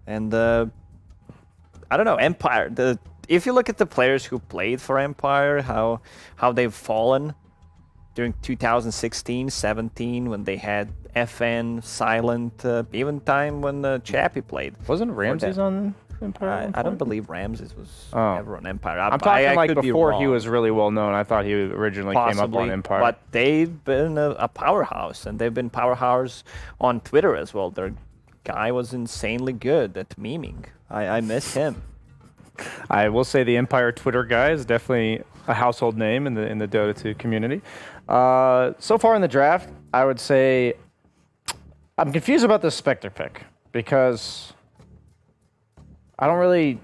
And I don't know, Empire. If you look at the players who played for Empire, how they've fallen during 2016, 17, when they had FN, Silent, even time when Chappie played. Wasn't Ramses on Empire? I don't believe Ramses was Oh. ever on Empire. I'm talking like could be before he wrong. was really well known. I thought he originally came up on Empire. But they've been a powerhouse, and they've been powerhouse on Twitter as well. Their guy was insanely good at memeing. I miss him. I will say the Empire Twitter guy is definitely a household name in the Dota 2 community. So far in the draft, I would say I'm confused about the Spectre pick because I don't really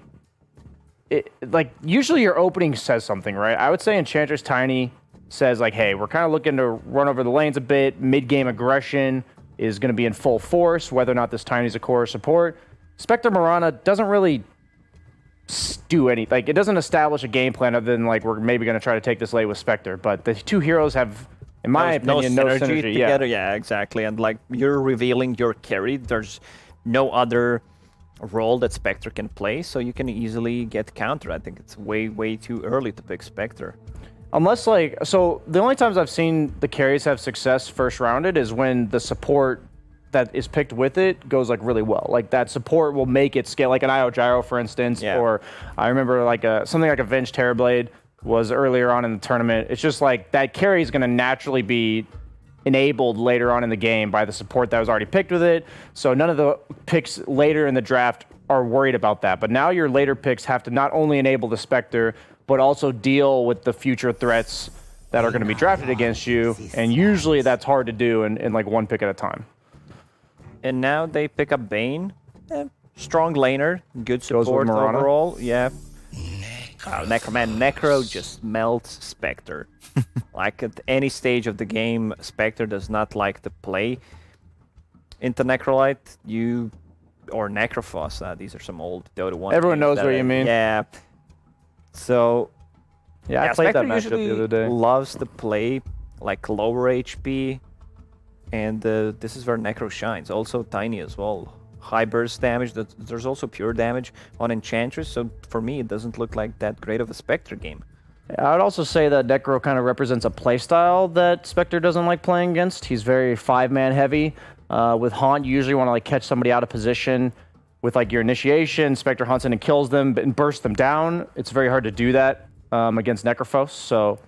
like usually your opening says something, right? I would say Enchantress Tiny says like, hey, we're kind of looking to run over the lanes a bit. Mid-game aggression is going to be in full force, whether or not this Tiny's a core support. Spectre Mirana doesn't really do anything. Like, it doesn't establish a game plan other than like we're maybe going to try to take this late with Spectre. But the two heroes have, in my opinion, no synergy together. Yeah, exactly. And like you're revealing your carry. There's no other role that Spectre can play, so you can easily get counter. I think it's way too early to pick Spectre. Unless like, so the only times I've seen the carries have success first rounded is when the support that is picked with it goes like really well. Like that support will make it scale, like an IO Gyro, for instance, or I remember like something like Avenged Terrorblade was earlier on in the tournament. It's just like that carry is going to naturally be enabled later on in the game by the support that was already picked with it. So none of the picks later in the draft are worried about that. But now your later picks have to not only enable the Spectre, but also deal with the future threats that are going to be drafted against you. And usually that's hard to do in like one pick at a time. And now they pick up Bane. Strong laner, good support overall. Yeah. Necro just melts Spectre. Like at any stage of the game, Spectre does not like to play into Necrolite. Or Necrophos. These are some old Dota 1. Everyone knows what you mean. Yeah. So, yeah, I played Spectre that matchup the other day. Loves to play like lower HP. And this is where Necro shines. Also Tiny as well. High burst damage. There's also pure damage on Enchantress. So for me, it doesn't look like that great of a Spectre game. I would also say that Necro kind of represents a playstyle that Spectre doesn't like playing against. He's very 5-man heavy. With Haunt, you usually want to like catch somebody out of position with like your initiation. Spectre hunts in and kills them and bursts them down. It's very hard to do that against Necrophos. So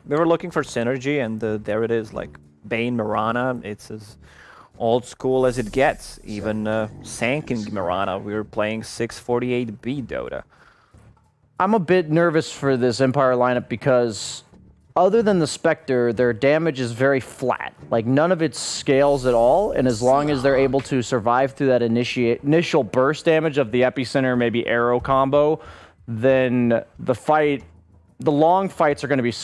we were looking for synergy, and there it is. Like Bane Mirana, it's as old school as it gets. Even Sanking Mirana, we were playing 648B Dota. I'm a bit nervous for this Empire lineup because other than the Spectre, their damage is very flat. Like none of it scales at all, and as long as they're able to survive through that initial burst damage of the epicenter, maybe arrow combo, then the long fights are going to be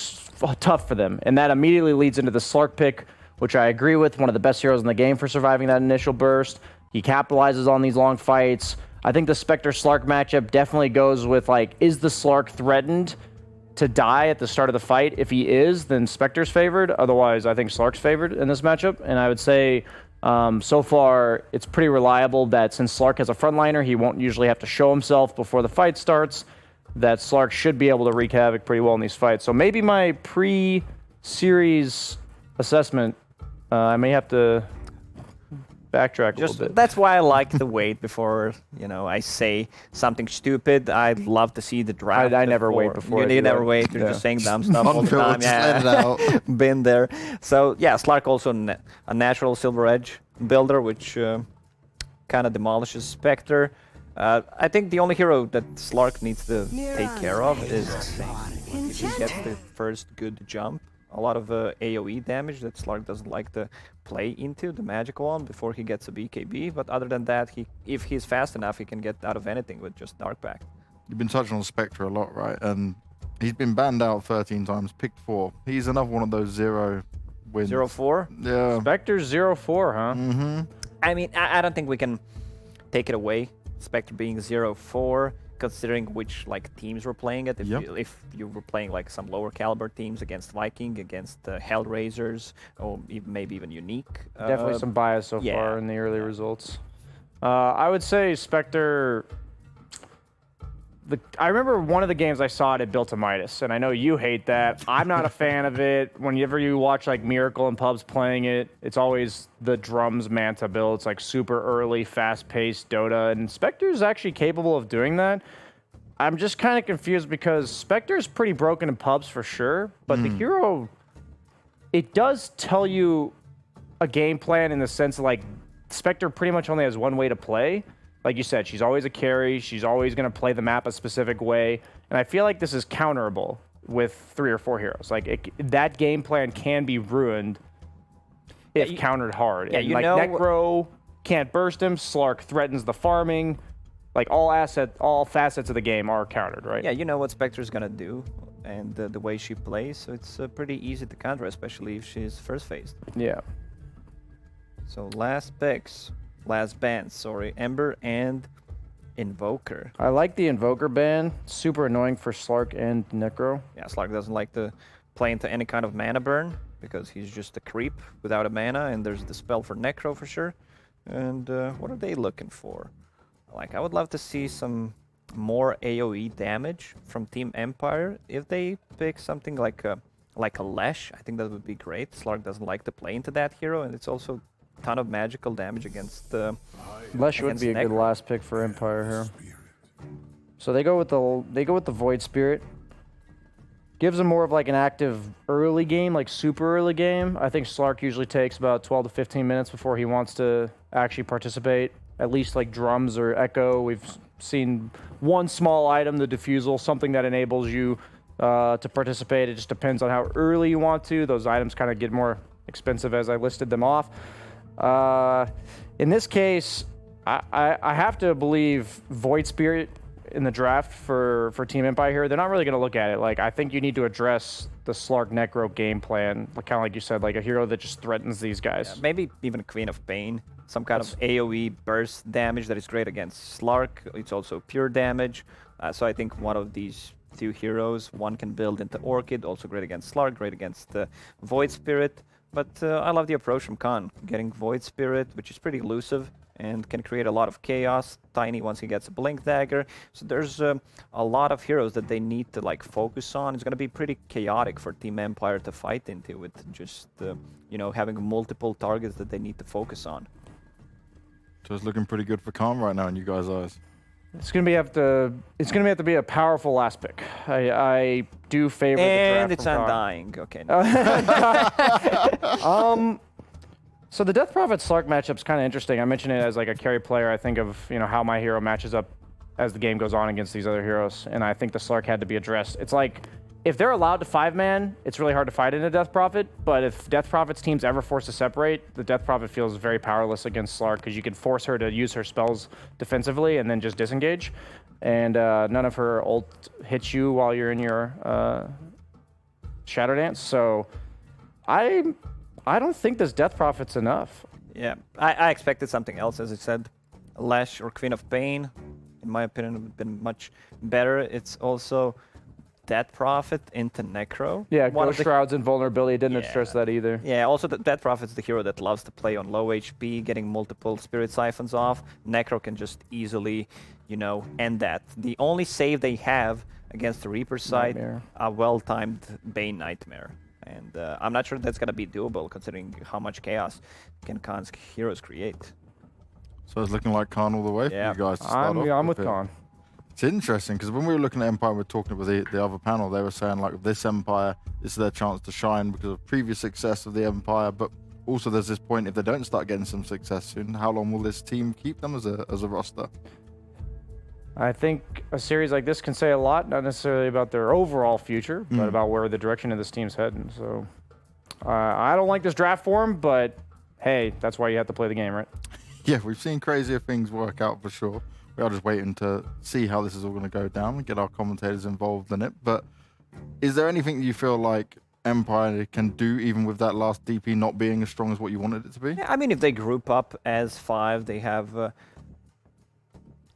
tough for them. And that immediately leads into the Slark pick, which I agree with, one of the best heroes in the game for surviving that initial burst. He capitalizes on these long fights. I think the Spectre-Slark matchup definitely goes with, like, is the Slark threatened to die at the start of the fight? If he is, then Spectre's favored. Otherwise, I think Slark's favored in this matchup. And I would say, so far, it's pretty reliable that since Slark has a frontliner, he won't usually have to show himself before the fight starts, that Slark should be able to wreak havoc pretty well in these fights. So maybe my pre-series assessment, I may have to backtrack a little bit. That's why I like to wait before, I say something stupid. I'd love to see the draft. I never wait before. You never wait. You're just saying dumb stuff all the time. Let it out. Been there. So, yeah, Slark also a natural Silver Edge builder, which kind of demolishes Spectre. I think the only hero that Slark needs to take care of is Bane. If he gets the first good jump, a lot of AoE damage that Slark doesn't like to play into, the magical one, before he gets a BKB. But other than that, if he's fast enough, he can get out of anything with just Dark Pact. You've been touching on Spectre a lot, right? And he's been banned out 13 times, picked 4. He's another one of those 0 wins. 0-4? Yeah. Spectre's 0-4, huh? Mm-hmm. I mean, I don't think we can take it away. Spectre being 0-4, considering which teams were playing it. If you were playing some lower caliber teams against Viking, against Hellraisers, or maybe even Unique. Definitely some bias so far in the early results. I would say Spectre. I remember one of the games I saw it at Built a Midas, and I know you hate that. I'm not a fan of it. Whenever you watch like Miracle and Pubs playing it, it's always the drums Manta build. It's like super early, fast-paced Dota, and Spectre is actually capable of doing that. I'm just kind of confused because Spectre is pretty broken in Pubs for sure, but the hero, it does tell you a game plan in the sense of like Spectre pretty much only has one way to play. Like you said, she's always a carry. She's always going to play the map a specific way. And I feel like this is counterable with 3 or 4 heroes. Like, that game plan can be ruined if countered hard. Yeah, and you like, know... Necro can't burst him. Slark threatens the farming. Like, all facets of the game are countered, right? Yeah, you know what Spectre's going to do and the way she plays. So it's pretty easy to counter, especially if she's first phased. Yeah. So last bans, sorry, Ember and Invoker. I like the Invoker ban. Super annoying for Slark and Necro. Yeah, Slark doesn't like to play into any kind of mana burn because he's just a creep without a mana, and there's the spell for Necro for sure. And what are they looking for? Like, I would love to see some more AoE damage from Team Empire. If they pick something like a Lash, I think that would be great. Slark doesn't like to play into that hero, and it's also ton of magical damage against Lesh would be a good last pick for Empire here. So they go with the Void Spirit. Gives them more of like an active early game, like super early game. I think Slark usually takes about 12 to 15 minutes before he wants to actually participate. At least like drums or echo. We've seen one small item, the diffusal, something that enables you to participate. It just depends on how early you want to. Those items kind of get more expensive as I listed them off. In this case, I have to believe Void Spirit in the draft for Team Empire here. They're not really going to look at it. Like, I think you need to address the Slark Necro game plan, kind of like you said, like a hero that just threatens these guys. Yeah, maybe even Queen of Pain, some kind of AoE burst damage that is great against Slark. It's also pure damage. So I think one of these 2 heroes, one can build into Orchid, also great against Slark, great against Void Spirit. But I love the approach from Khan, getting Void Spirit, which is pretty elusive and can create a lot of chaos. Tiny once he gets a Blink Dagger. So there's a lot of heroes that they need to like focus on. It's going to be pretty chaotic for Team Empire to fight into with just having multiple targets that they need to focus on. So it's looking pretty good for Khan right now in you guys' eyes. It's gonna have to be a powerful last pick. I do favor the draft. And it's Undying. Okay. So the Death Prophet Slark matchup's kind of interesting. I mentioned it as like a carry player. I think of how my hero matches up as the game goes on against these other heroes, and I think the Slark had to be addressed. It's like if they're allowed to 5-man, it's really hard to fight in a Death Prophet. But if Death Prophet's team's ever forced to separate, the Death Prophet feels very powerless against Slark because you can force her to use her spells defensively and then just disengage, and none of her ult hits you while you're in your Shadow Dance. So I don't think this Death Prophet's enough. Yeah, I expected something else, as I said. Lash or Queen of Pain, in my opinion, would have been much better. It's also Death Prophet into Necro. Yeah, Ghost Shrouds and Vulnerability didn't address that either. Yeah, also Death Prophet's the hero that loves to play on low HP, getting multiple Spirit Siphons off. Necro can just easily, end that. The only save they have against the Reaper side, a well-timed Bane Nightmare. And I'm not sure that's going to be doable, considering how much chaos can Khan's heroes create. So it's looking like Khan all the way for you guys to start off. I'm with Khan. It's interesting because when we were looking at Empire, we were talking with the other panel. They were saying like this Empire, this is their chance to shine because of previous success of the Empire. But also there's this point, if they don't start getting some success soon, how long will this team keep them as a roster? I think a series like this can say a lot, not necessarily about their overall future, but about where the direction of this team's heading. So I don't like this draft form, but hey, that's why you have to play the game, right? Yeah, we've seen crazier things work out for sure. We are just waiting to see how this is all going to go down and get our commentators involved in it. But is there anything that you feel like Empire can do, even with that last DP not being as strong as what you wanted it to be? Yeah, I mean, if they group up as 5, they have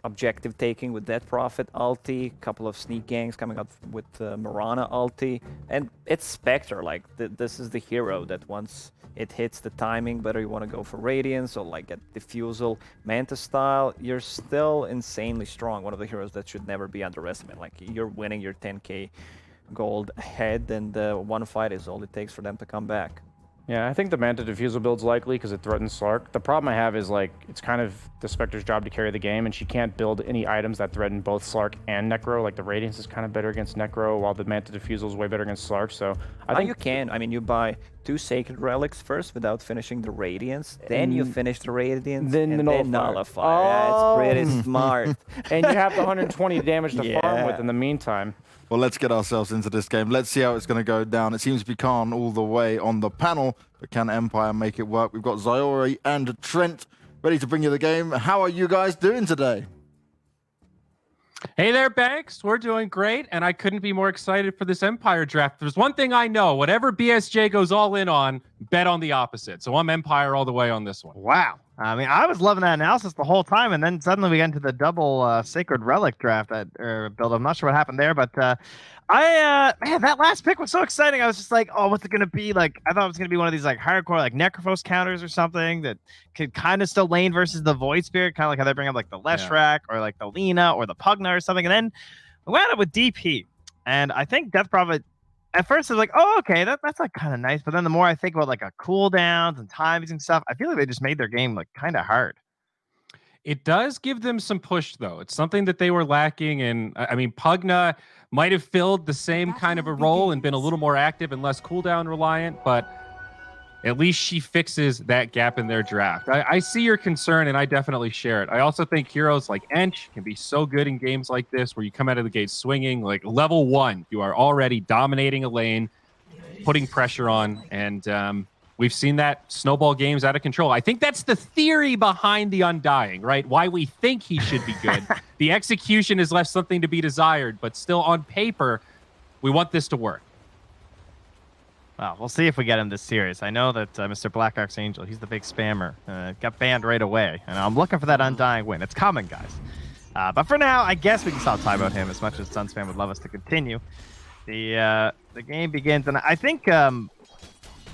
objective taking with that Prophet ulti, couple of sneak gangs coming up with Mirana ulti, and it's Spectre. Like this is the hero that once it hits the timing, whether you want to go for Radiance or like get Diffusal, Manta style, you're still insanely strong. One of the heroes that should never be underestimated. Like you're winning your 10k gold ahead, and one fight is all it takes for them to come back. Yeah, I think the Manta Diffusal build's likely because it threatens Slark. The problem I have is, like, it's kind of the Spectre's job to carry the game, and she can't build any items that threaten both Slark and Necro. Like, the Radiance is kind of better against Necro, while the Manta Diffusal is way better against Slark, so I think... you can. I mean, you buy 2 Sacred Relics first without finishing the Radiance, then you finish the Radiance, then and the then Nullifier. Nullifier. Oh. Yeah, it's pretty smart. And you have the 120 damage to farm with in the meantime. Well, let's get ourselves into this game. Let's see how it's going to go down. It seems to be Khan all the way on the panel, but can Empire make it work? We've got Zyori and Trent ready to bring you the game. How are you guys doing today? Hey there, Banks. We're doing great, and I couldn't be more excited for this Empire draft. There's one thing I know. Whatever BSJ goes all in on, bet on the opposite. So I'm Empire all the way on this one. Wow. I mean, I was loving that analysis the whole time, and then suddenly we got into the double Sacred Relic draft build. I'm not sure what happened there, but man, that last pick was so exciting. I was just like, oh, what's it going to be? Like, I thought it was going to be one of these like hardcore like Necrophos counters or something that could kind of still lane versus the Void Spirit, kind of like how they bring up like the Leshrac or like the Lina or the Pugna or something. And then we wound up with DP, and I think Death Prophet. At first, I was like, oh, okay, that's like kind of nice. But then the more I think about like a cooldowns and timings and stuff, I feel like they just made their game like kind of hard. It does give them some push, though. It's something that they were lacking. And I mean, Pugna might have filled the same kind of a role and been a little more active and less cooldown reliant, but at least she fixes that gap in their draft. I see your concern, and I definitely share it. I also think heroes like Ench can be so good in games like this where you come out of the gate swinging. Like level 1, you are already dominating a lane, putting pressure on, and we've seen that snowball games out of control. I think that's the theory behind the Undying, right? Why we think he should be good. The execution has left something to be desired, but still on paper, we want this to work. Well, we'll see if we get him this series. I know that Mr. Black Archangel, he's the big spammer. Got banned right away, and I'm looking for that Undying win. It's coming, guys. But for now, I guess we can stop talking about him as much as Sunspam would love us to continue. The game begins, and I think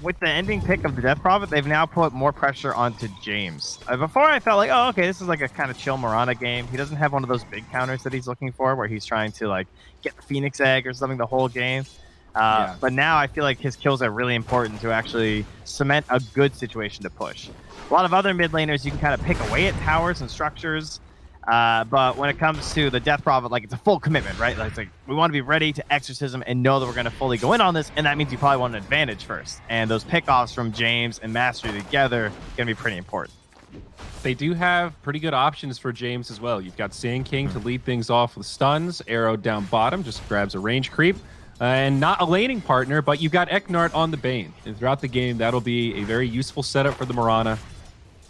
with the ending pick of the Death Prophet, they've now put more pressure onto James. Before, I felt like, oh, okay, this is like a kind of chill Mirana game. He doesn't have one of those big counters that he's looking for, where he's trying to like get the Phoenix Egg or something the whole game. But now I feel like his kills are really important to actually cement a good situation to push. A lot of other mid laners, you can kind of pick away at towers and structures. But when it comes to the Death Prophet, like it's a full commitment, right? Like, it's like we want to be ready to Exorcism and know that we're going to fully go in on this. And that means you probably want an advantage first. And those pickoffs from James and Mastery together are going to be pretty important. They do have pretty good options for James as well. You've got Sand King to lead things off with stuns. Arrow down bottom just grabs a range creep. And not a laning partner, but you've got Eknart on the Bane. And throughout the game, that'll be a very useful setup for the Mirana.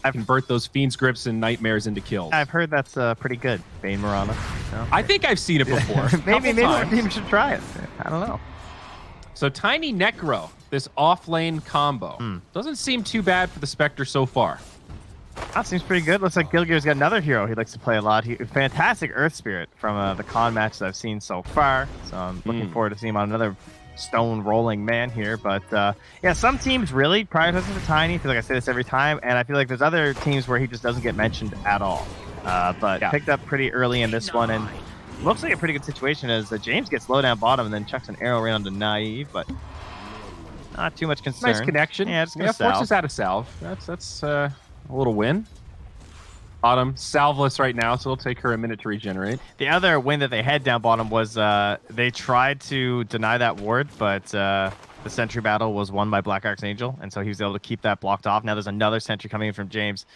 Convert those Fiend's Grips and Nightmares into kills. I've heard that's pretty good, Bane Mirana. No? I think I've seen it before. maybe our team should try it. I don't know. So Tiny Necro, this off-lane combo, doesn't seem too bad for the Spectre so far. That seems pretty good. Looks like Gilgear's got another hero he likes to play a lot. Fantastic Earth Spirit from the con matches I've seen so far. So I'm looking forward to seeing him on another stone rolling man here. But yeah, some teams really prioritize the Tiny. I feel like I say this every time. And I feel like there's other teams where he just doesn't get mentioned at all. But picked up pretty early in this one. And looks like a pretty good situation as James gets low down bottom and then chucks an arrow right onto Naive. But not too much concern. Nice connection. Yeah, forces out of salve. That's a little win. Bottom salveless right now, so it'll take her a minute to regenerate. The other win that they had down bottom was they tried to deny that ward, but the sentry battle was won by Black Archangel, and so he was able to keep that blocked off. Now there's another sentry coming in from James.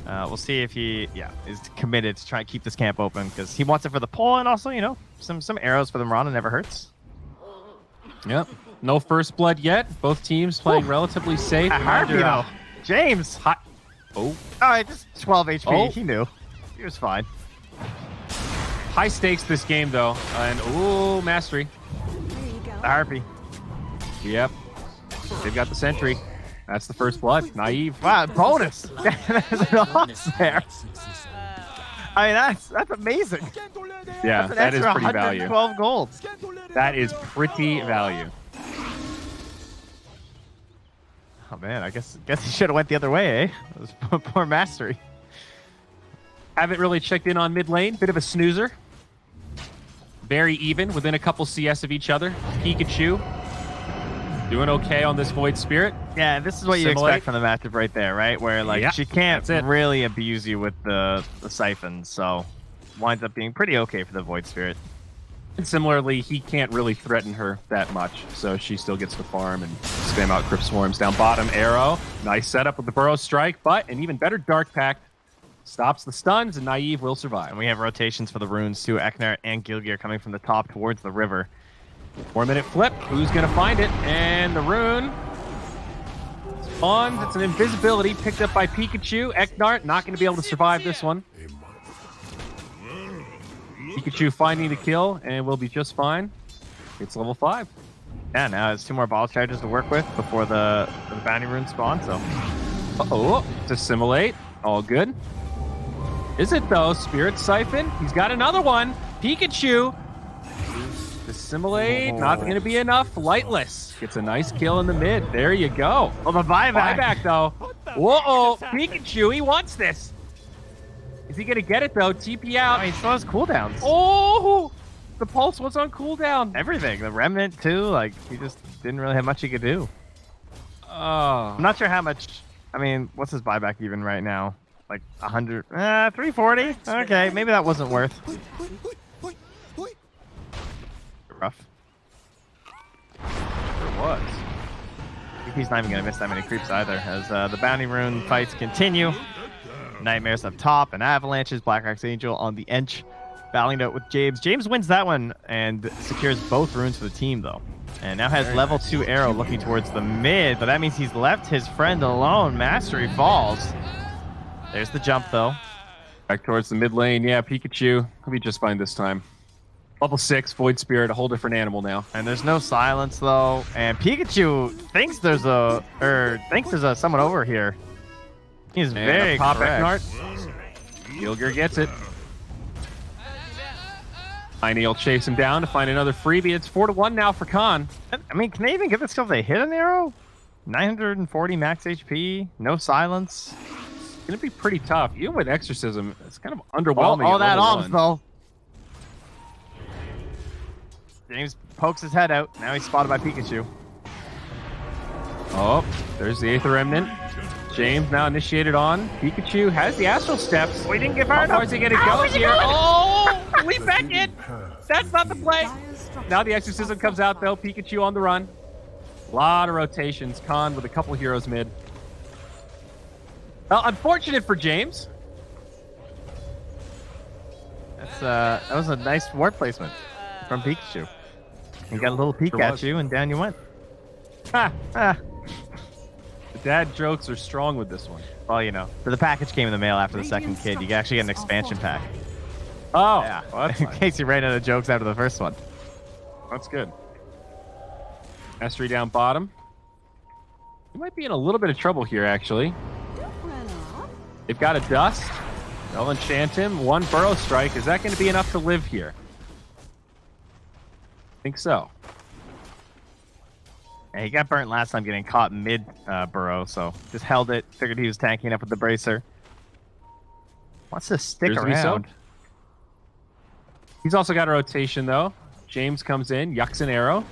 We'll see if he is committed to try and keep this camp open, because he wants it for the pull, and also, you know, some arrows for the Mirana never hurts. Yep. No first blood yet. Both teams playing relatively safe. Harpy, though. James. Oh. All right, just 12 HP. Oh. He knew. He was fine. High stakes this game, though. And, ooh, Mastery. The Harpy. Yep. They've got the sentry. That's the first blood. Naive. Wow, bonus. There's an odds there. I mean, that's amazing. Yeah, That's an that is extra pretty value. 112 gold. That is pretty value. Oh man, I guess he should have went the other way, eh? It was poor Mastery. Haven't really checked in on mid lane. Bit of a snoozer. Very even, within a couple CS of each other. Pikachu doing okay on this Void Spirit. Yeah, this is what you Assimilate. expect from the matchup right there, right? Where like Yeah, she can't that's it. really abuse you with the siphons, so winds up being pretty okay for the Void Spirit. And similarly, he can't really threaten her that much, so she still gets to farm and spam out Crypt Swarms down bottom. Arrow, nice setup with the Burrow Strike, but an even better Dark Pact stops the stuns, and Naive will survive. And we have rotations for the runes too. Eknar and Gilgir coming from the top towards the river. 4-minute flip. Who's going to find it? And the rune spawned. It's an invisibility picked up by Pikachu. Eknart not going to be able to survive this one. Pikachu finding the kill and will be just fine. It's level 5. Yeah, now it's 2 more ball charges to work with before the bounty rune spawn. So Uh-oh. To assimilate. All good. Is it, though? Spirit Siphon. He's got another one. Pikachu. Assimilate. Not going to be enough. Lightless. Gets a nice kill in the mid. There you go. oh, the buyback. Buyback, though. Whoa, Pikachu, he wants this. Is he going to get it, though? TP out. Oh, he still has cooldowns. Oh, the pulse was on cooldown. Everything. The remnant too. Like he just didn't really have much he could do. Oh. I'm not sure how much. I mean, what's his buyback even right now? Like 100, 340. Okay, maybe that wasn't worth. Rough. It was. He's not even gonna miss that many creeps either, as the bounty rune fights continue. Nightmares up top and avalanches. Black Archangel on the edge, battling it out with James. James wins that one and secures both runes for the team though, and now has level 2 arrow looking towards the mid, but that means he's left his friend alone. Mastery falls. There's the jump though. Back towards the mid lane. Yeah, Pikachu. He'll be just fine this time. Level 6, Void Spirit, a whole different animal now. And there's no silence though, and Pikachu thinks there's someone over here. He's And very a pop correct. Eknart. Gilgir gets it. Tiny will chase him down to find another freebie. It's 4-1 now for Khan. I mean, can they even get this stuff? They hit an arrow? 940 max HP, no silence. It's going to be pretty tough. Even with Exorcism, it's kind of underwhelming. Oh, at that level alms 1. though. James pokes his head out. Now he's spotted by Pikachu. Oh, there's the Aether Remnant. James now initiated on. Pikachu has the Astral Steps. We didn't get far How far enough. is he going to go here? Oh, leap back in. That's not the play. Now the Exorcism comes out, though. Pikachu on the run. A lot of rotations. Khan with a couple heroes mid. Unfortunate for James. That was a nice ward placement from Pikachu. He got a little peek Sure at was. you, and down you went. Ha! Ah. The dad jokes are strong with this one. Well, you know, the package came in the mail after the second kid. You can actually get an expansion pack. Oh, Yeah, well, that's in fine. case you ran out of jokes after the first one. That's good. Mastery down bottom. He might be in a little bit of trouble here, actually. They've got a Dust. They'll enchant him. 1 Burrow Strike. Is that going to be enough to live here? I think so. Yeah, he got burnt last time getting caught mid burrow, so just held it. Figured he was tanking up with the bracer. Wants to stick Appears to be so. around. He's also got a rotation, though. James comes in, yucks an arrow.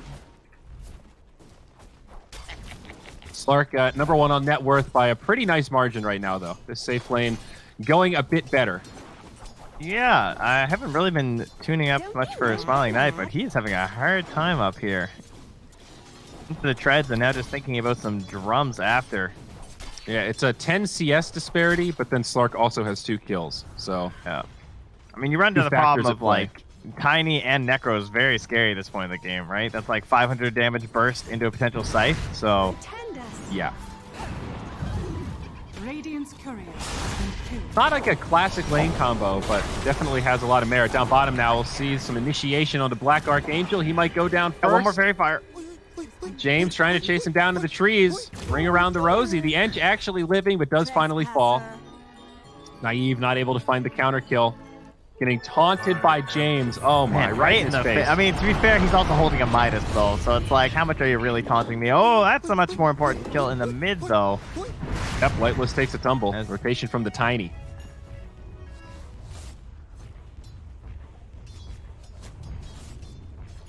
Slark, number 1 on net worth by a pretty nice margin right now, though. This safe lane going a bit better. Yeah, I haven't really been tuning up much for Smiling Knight, but he's having a hard time up here. Into the treads, and now just thinking about some drums after. Yeah, it's a 10 CS disparity, but then Slark also has 2 kills. So, Yeah. I mean, you run into Two the problem factors at of, play. like, Tiny and Necro is very scary at this point in the game, right? That's like 500 damage burst into a potential scythe, so... yeah. Radiant's courier. Not like a classic lane combo, but definitely has a lot of merit. Down bottom now, we'll see some initiation onto Black Archangel. He might go down first. One more Fairy Fire. James trying to chase him down to the trees. Ring around the Rosie. The Ench actually living, but does finally fall. Naive not able to find the counter kill. Getting taunted by James. Oh my, Man, right in his face. I mean, to be fair, he's also holding a Midas, though. So it's like, how much are you really taunting me? Oh, that's a much more important kill in the mid, though. Yep, Lightless takes a tumble. Yes. Rotation from the Tiny.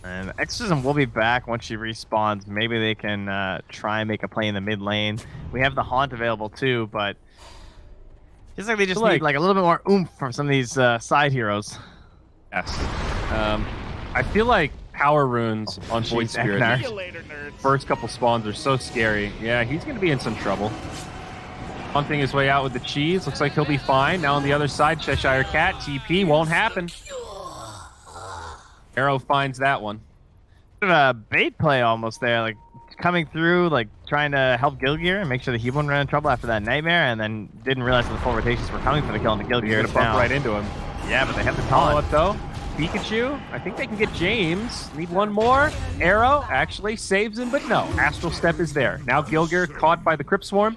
And Exorcism will be back once she respawns. Maybe they can try and make a play in the mid lane. We have the Haunt available, too, but... Feels like they just need like a little bit more oomph from some of these side heroes. Yes. I feel like Power Runes on Void Spirit. First couple spawns are so scary. Yeah, he's going to be in some trouble. Hunting his way out with the cheese. Looks like he'll be fine. Now on the other side, Cheshire Cat. TP won't happen. Arrow finds that one. Bit of a bait play almost there. Like coming through, like trying to help Gilgear and make sure that he wouldn't run in trouble after that nightmare, and then didn't realize that the full rotations were coming for the kill, and the Gilgear He's gonna bump right into him. Yeah, but they have the Follow taunt. up though. Pikachu. I think they can get James. Need one more. Arrow actually saves him, but no. Astral Step is there. Now Gilgear caught by the Crypt Swarm.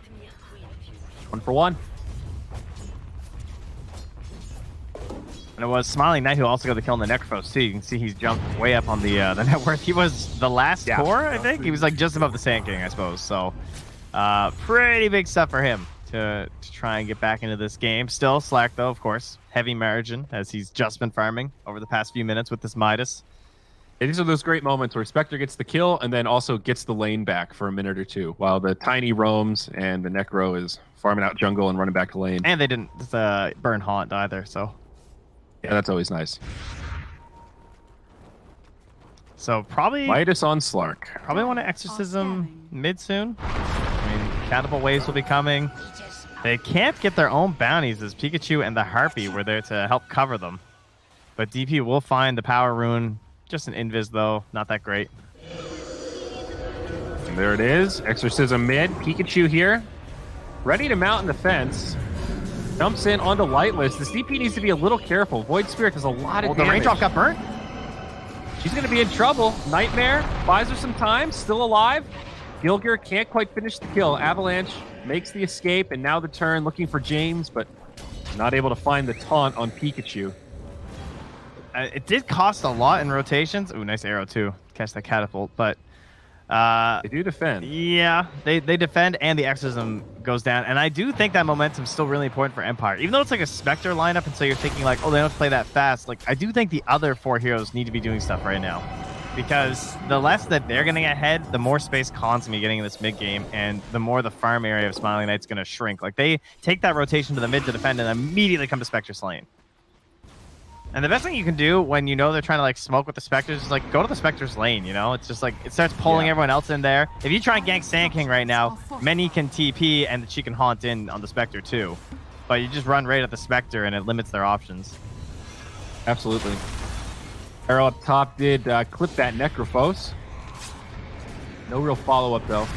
1 for 1. And it was Smiling Knight who also got the kill on the Necrophos too. You can see he's jumped way up on the net worth. He was the last core, I think. He was like just above the Sand King, I suppose. So pretty big stuff for him to try and get back into this game. Still Slack though, of course. Heavy margin as he's just been farming over the past few minutes with this Midas. And these are those great moments where Spectre gets the kill and then also gets the lane back for a minute or two while the Tiny roams and the Necro is farming out jungle and running back to lane. And they didn't burn Haunt either, so... Yeah, that's always nice. So probably... Midas on Slark. Probably want to Exorcism mid soon. I mean, Catapult Waves will be coming. They can't get their own bounties as Pikachu and the Harpy were there to help cover them. But DP will find the Power Rune. Just an Invis, though. Not that great. And there it is. Exorcism mid. Pikachu here. Ready to mount in the fence. Jumps in onto Lightless. This DP needs to be a little careful. Void Spirit does a lot of damage. The range off got burnt? She's going to be in trouble. Nightmare buys her some time. Still alive. Gilgear can't quite finish the kill. Avalanche makes the escape, and now the turn looking for James, but not able to find the taunt on Pikachu. It did cost a lot in rotations. Ooh, nice arrow, too. Catch that catapult, but... they do defend. Yeah, they defend, and the Exorcism goes down. And I do think that momentum's still really important for Empire. Even though it's like a Spectre lineup, and so you're thinking like, oh, they don't play that fast. Like, I do think the other 4 heroes need to be doing stuff right now. Because the less that they're getting ahead, the more space Khan's going to be getting in this mid game, and the more the farm area of Smiling Knight's going to shrink. Like, they take that rotation to the mid to defend and immediately come to Spectre's lane. And the best thing you can do when you know they're trying to like smoke with the Spectres is like go to the Spectre's lane, you know? It's just like it starts pulling everyone else in there. If you try and gank Sand King right now, many can TP and she can haunt in on the Spectre too. But you just run right at the Spectre and it limits their options. Absolutely. Arrow up top did clip that Necrophos. No real follow-up though.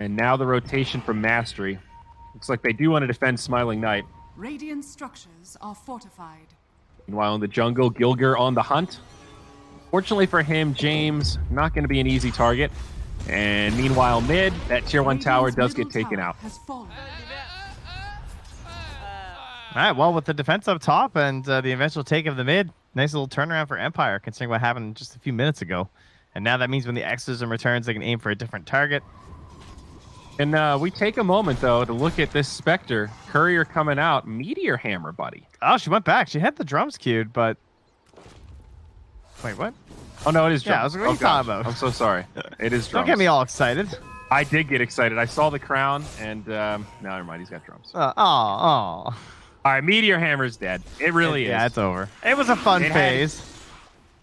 And now the rotation from Mastery. Looks like they do want to defend Smiling Knight. Radiant structures are fortified. Meanwhile, in the jungle, Gilgear on the hunt. Fortunately for him, James not going to be an easy target. And meanwhile, mid, that tier 1 tower does get taken out. All right, well, with the defense up top and the eventual take of the mid, nice little turnaround for Empire, considering what happened just a few minutes ago. And now that means when the Exorcism returns, they can aim for a different target. And we take a moment, though, to look at this Spectre. Courier coming out. Meteor Hammer, buddy. Oh, she went back. She had the drums queued, but... Wait, what? Oh, no, it is drums. Yeah, I was like, what are you talking about? I'm so sorry. It is drums. Don't get me all excited. I did get excited. I saw the crown, and no, never mind. He's got drums. Oh. All right, Meteor Hammer's dead. It really is. Yeah, it's over. It was a fun phase.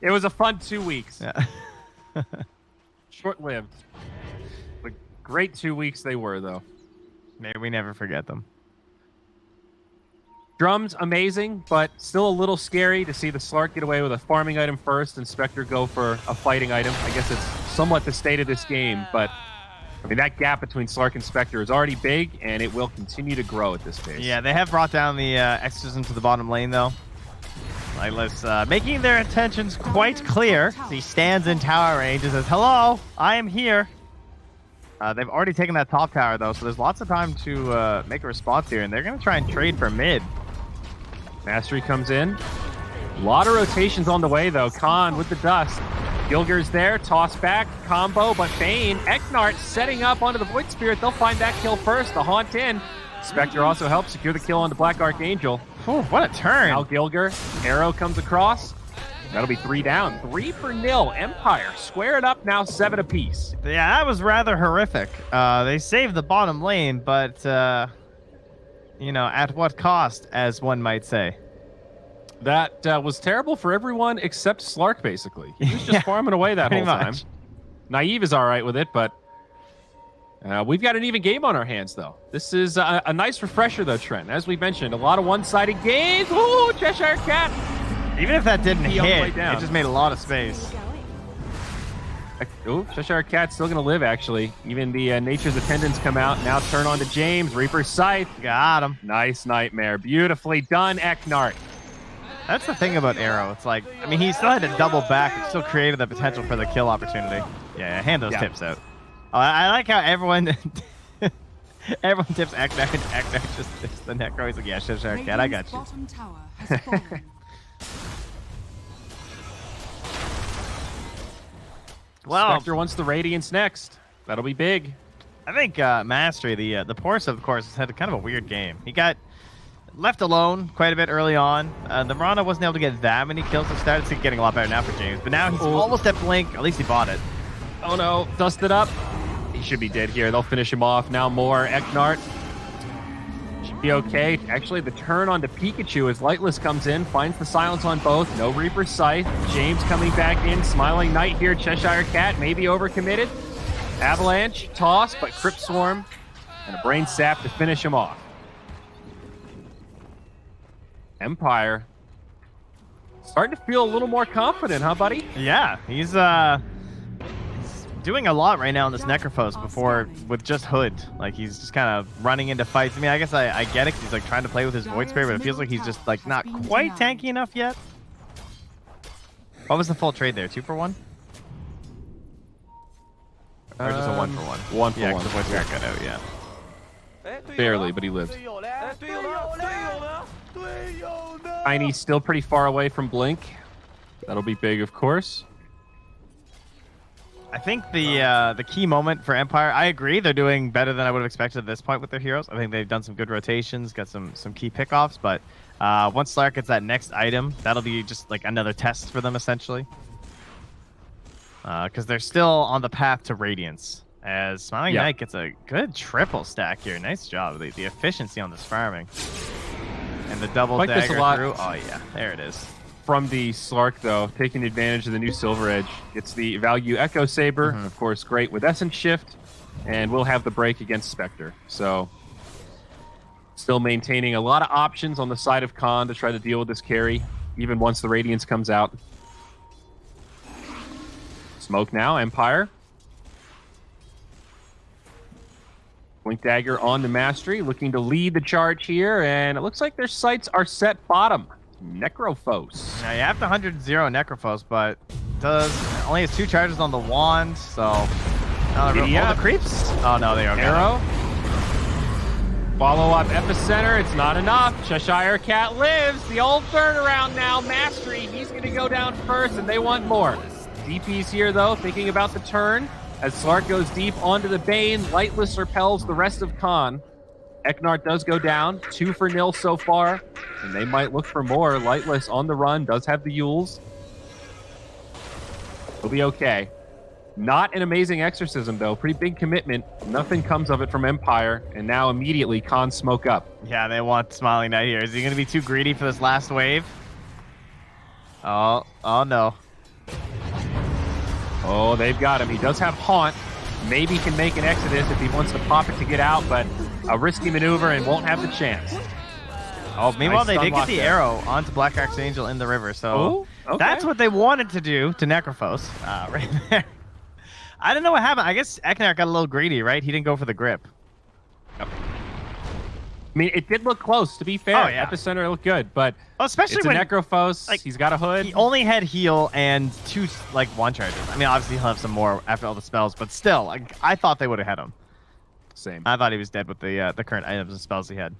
It was a fun 2 weeks. Yeah. Short-lived. But great 2 weeks they were, though. May we never forget them. Drums, amazing, but still a little scary to see the Slark get away with a farming item first and Spectre go for a fighting item. I guess it's somewhat the state of this game, but I mean, that gap between Slark and Spectre is already big, and it will continue to grow at this pace. Yeah, they have brought down the Exorcism to the bottom lane, though. Lightless making their intentions quite clear. He stands in tower range and says, hello, I am here. They've already taken that top tower, though, so there's lots of time to make a response here, and they're going to try and trade for mid. Mastery comes in. A lot of rotations on the way, though. Khan with the dust. Gilger's there, toss back, combo, but Bane, Eknart setting up onto the Void Spirit. They'll find that kill first. The haunt in. Spectre also helps secure the kill on the Black Archangel. Ooh, what a turn. Now Gilger, arrow comes across. That'll be 3 down. 3-0. Empire square it up now, 7 apiece. Yeah, that was rather horrific. They saved the bottom lane, but, you know, at what cost, as one might say? That was terrible for everyone except Slark, basically. He was just farming away that whole time. Naive is all right with it, but we've got an even game on our hands, though. This is a nice refresher, though, Trent. As we mentioned, a lot of one-sided games. Ooh, Cheshire Cat. Even if that didn't He on the way hit, down. it just made a lot of space. Oh, Cheshire Cat's still going to live, actually. Even the Nature's Attendants come out. Now turn on to James. Reaper's Scythe. Got him. Nice Nightmare. Beautifully done, Eknart. That's the thing about Arrow. It's like, I mean, he still had to double back. It still created the potential for the kill opportunity. Yeah, hand those tips out. Oh, I like how everyone everyone tips Eknart, and Eknart just tips the Necro. He's like, yeah, Cheshire Cat, I got you. Bottom tower has fallen. Well, Spectre wants the Radiance next. That'll be big. I think Mastery, the Porus, of course, has had kind of a weird game. He got left alone quite a bit early on. The Mirana wasn't able to get that many kills. It started getting a lot better now for James, but now he's almost at Blink. At least he bought it. Oh no, dusted up. He should be dead here. They'll finish him off. Now more. Eknart should be okay. Actually, the turn onto Pikachu as Lightless comes in, finds the silence on both. No Reaper's Scythe. James coming back in. Smiling Knight here. Cheshire Cat maybe overcommitted. Avalanche, toss, but Crypt Swarm and a Brain Sap to finish him off. Empire starting to feel a little more confident, huh, buddy? Yeah, he's doing a lot right now in this Necrophos before with just Hood. Like, he's just kind of running into fights. I mean, I guess I get it 'cause he's like trying to play with his Void Spirit, but it feels like he's just like not quite tanky enough yet. What was the full trade there? 2 for 1? Or just a 1 for 1? 1 for Yeah, 'cause 1. the Void Spirit got out, yeah. Barely, but he lived. Tiny's still pretty far away from Blink. That'll be big, of course. I think the key moment for Empire, I agree, they're doing better than I would have expected at this point with their heroes. I think they've done some good rotations, got some key pickoffs, but once Slark gets that next item, that'll be just like another test for them, essentially. Because they're still on the path to Radiance, as Smiling Knight gets a good triple stack here. Nice job. The efficiency on this farming. And the double Like this dagger a lot. through. Oh, yeah. There it is. From the Slark, though, taking advantage of the new Silver Edge. Gets the value Echo Saber, of course, great with Essence Shift, and we'll have the break against Spectre. So, still maintaining a lot of options on the side of Khan to try to deal with this carry, even once the Radiance comes out. Smoke now, Empire. Blink Dagger on the Mastery, looking to lead the charge here, and it looks like their sights are set bottom. Necrophos. Now, you have to 100-0 Necrophos, but only has 2 charges on the wand, so... Giddy-up. the creeps? Oh, no, they are. Arrow. Follow up Epicenter. It's not enough. Cheshire Cat lives. The old turnaround now. Mastery. He's going to go down first, and they want more. DP's here, though, thinking about the turn. As Slark goes deep onto the Bane, Lightless repels the rest of Khan. Eknart does go down. 2 for 0 so far, and they might look for more. Lightless on the run, does have the Yules. He'll be okay. Not an amazing exorcism, though. Pretty big commitment. Nothing comes of it from Empire, and now immediately Khan smoke up. Yeah, they want Smiling Knight here. Is he going to be too greedy for this last wave? Oh no. Oh, they've got him. He does have Haunt. Maybe can make an Exodus if he wants to pop it to get out, but a risky maneuver and won't have the chance. Oh, meanwhile, Nice they did stun get lock the there. arrow onto Black Archangel in the river, so Oh, okay. that's what they wanted to do to Necrophos right there. I don't know what happened. I guess Eknart got a little greedy, right? He didn't go for the grip. I mean, it did look close, to be fair. Oh, yeah. Epicenter looked good, but Well, especially it's a when Necrophos. like, He's got a hood. he only had heal and 2 like 1 charges. I mean, obviously he'll have some more after all the spells, but still, like, I thought they would have had him. Same. I thought he was dead with the current items and spells he had.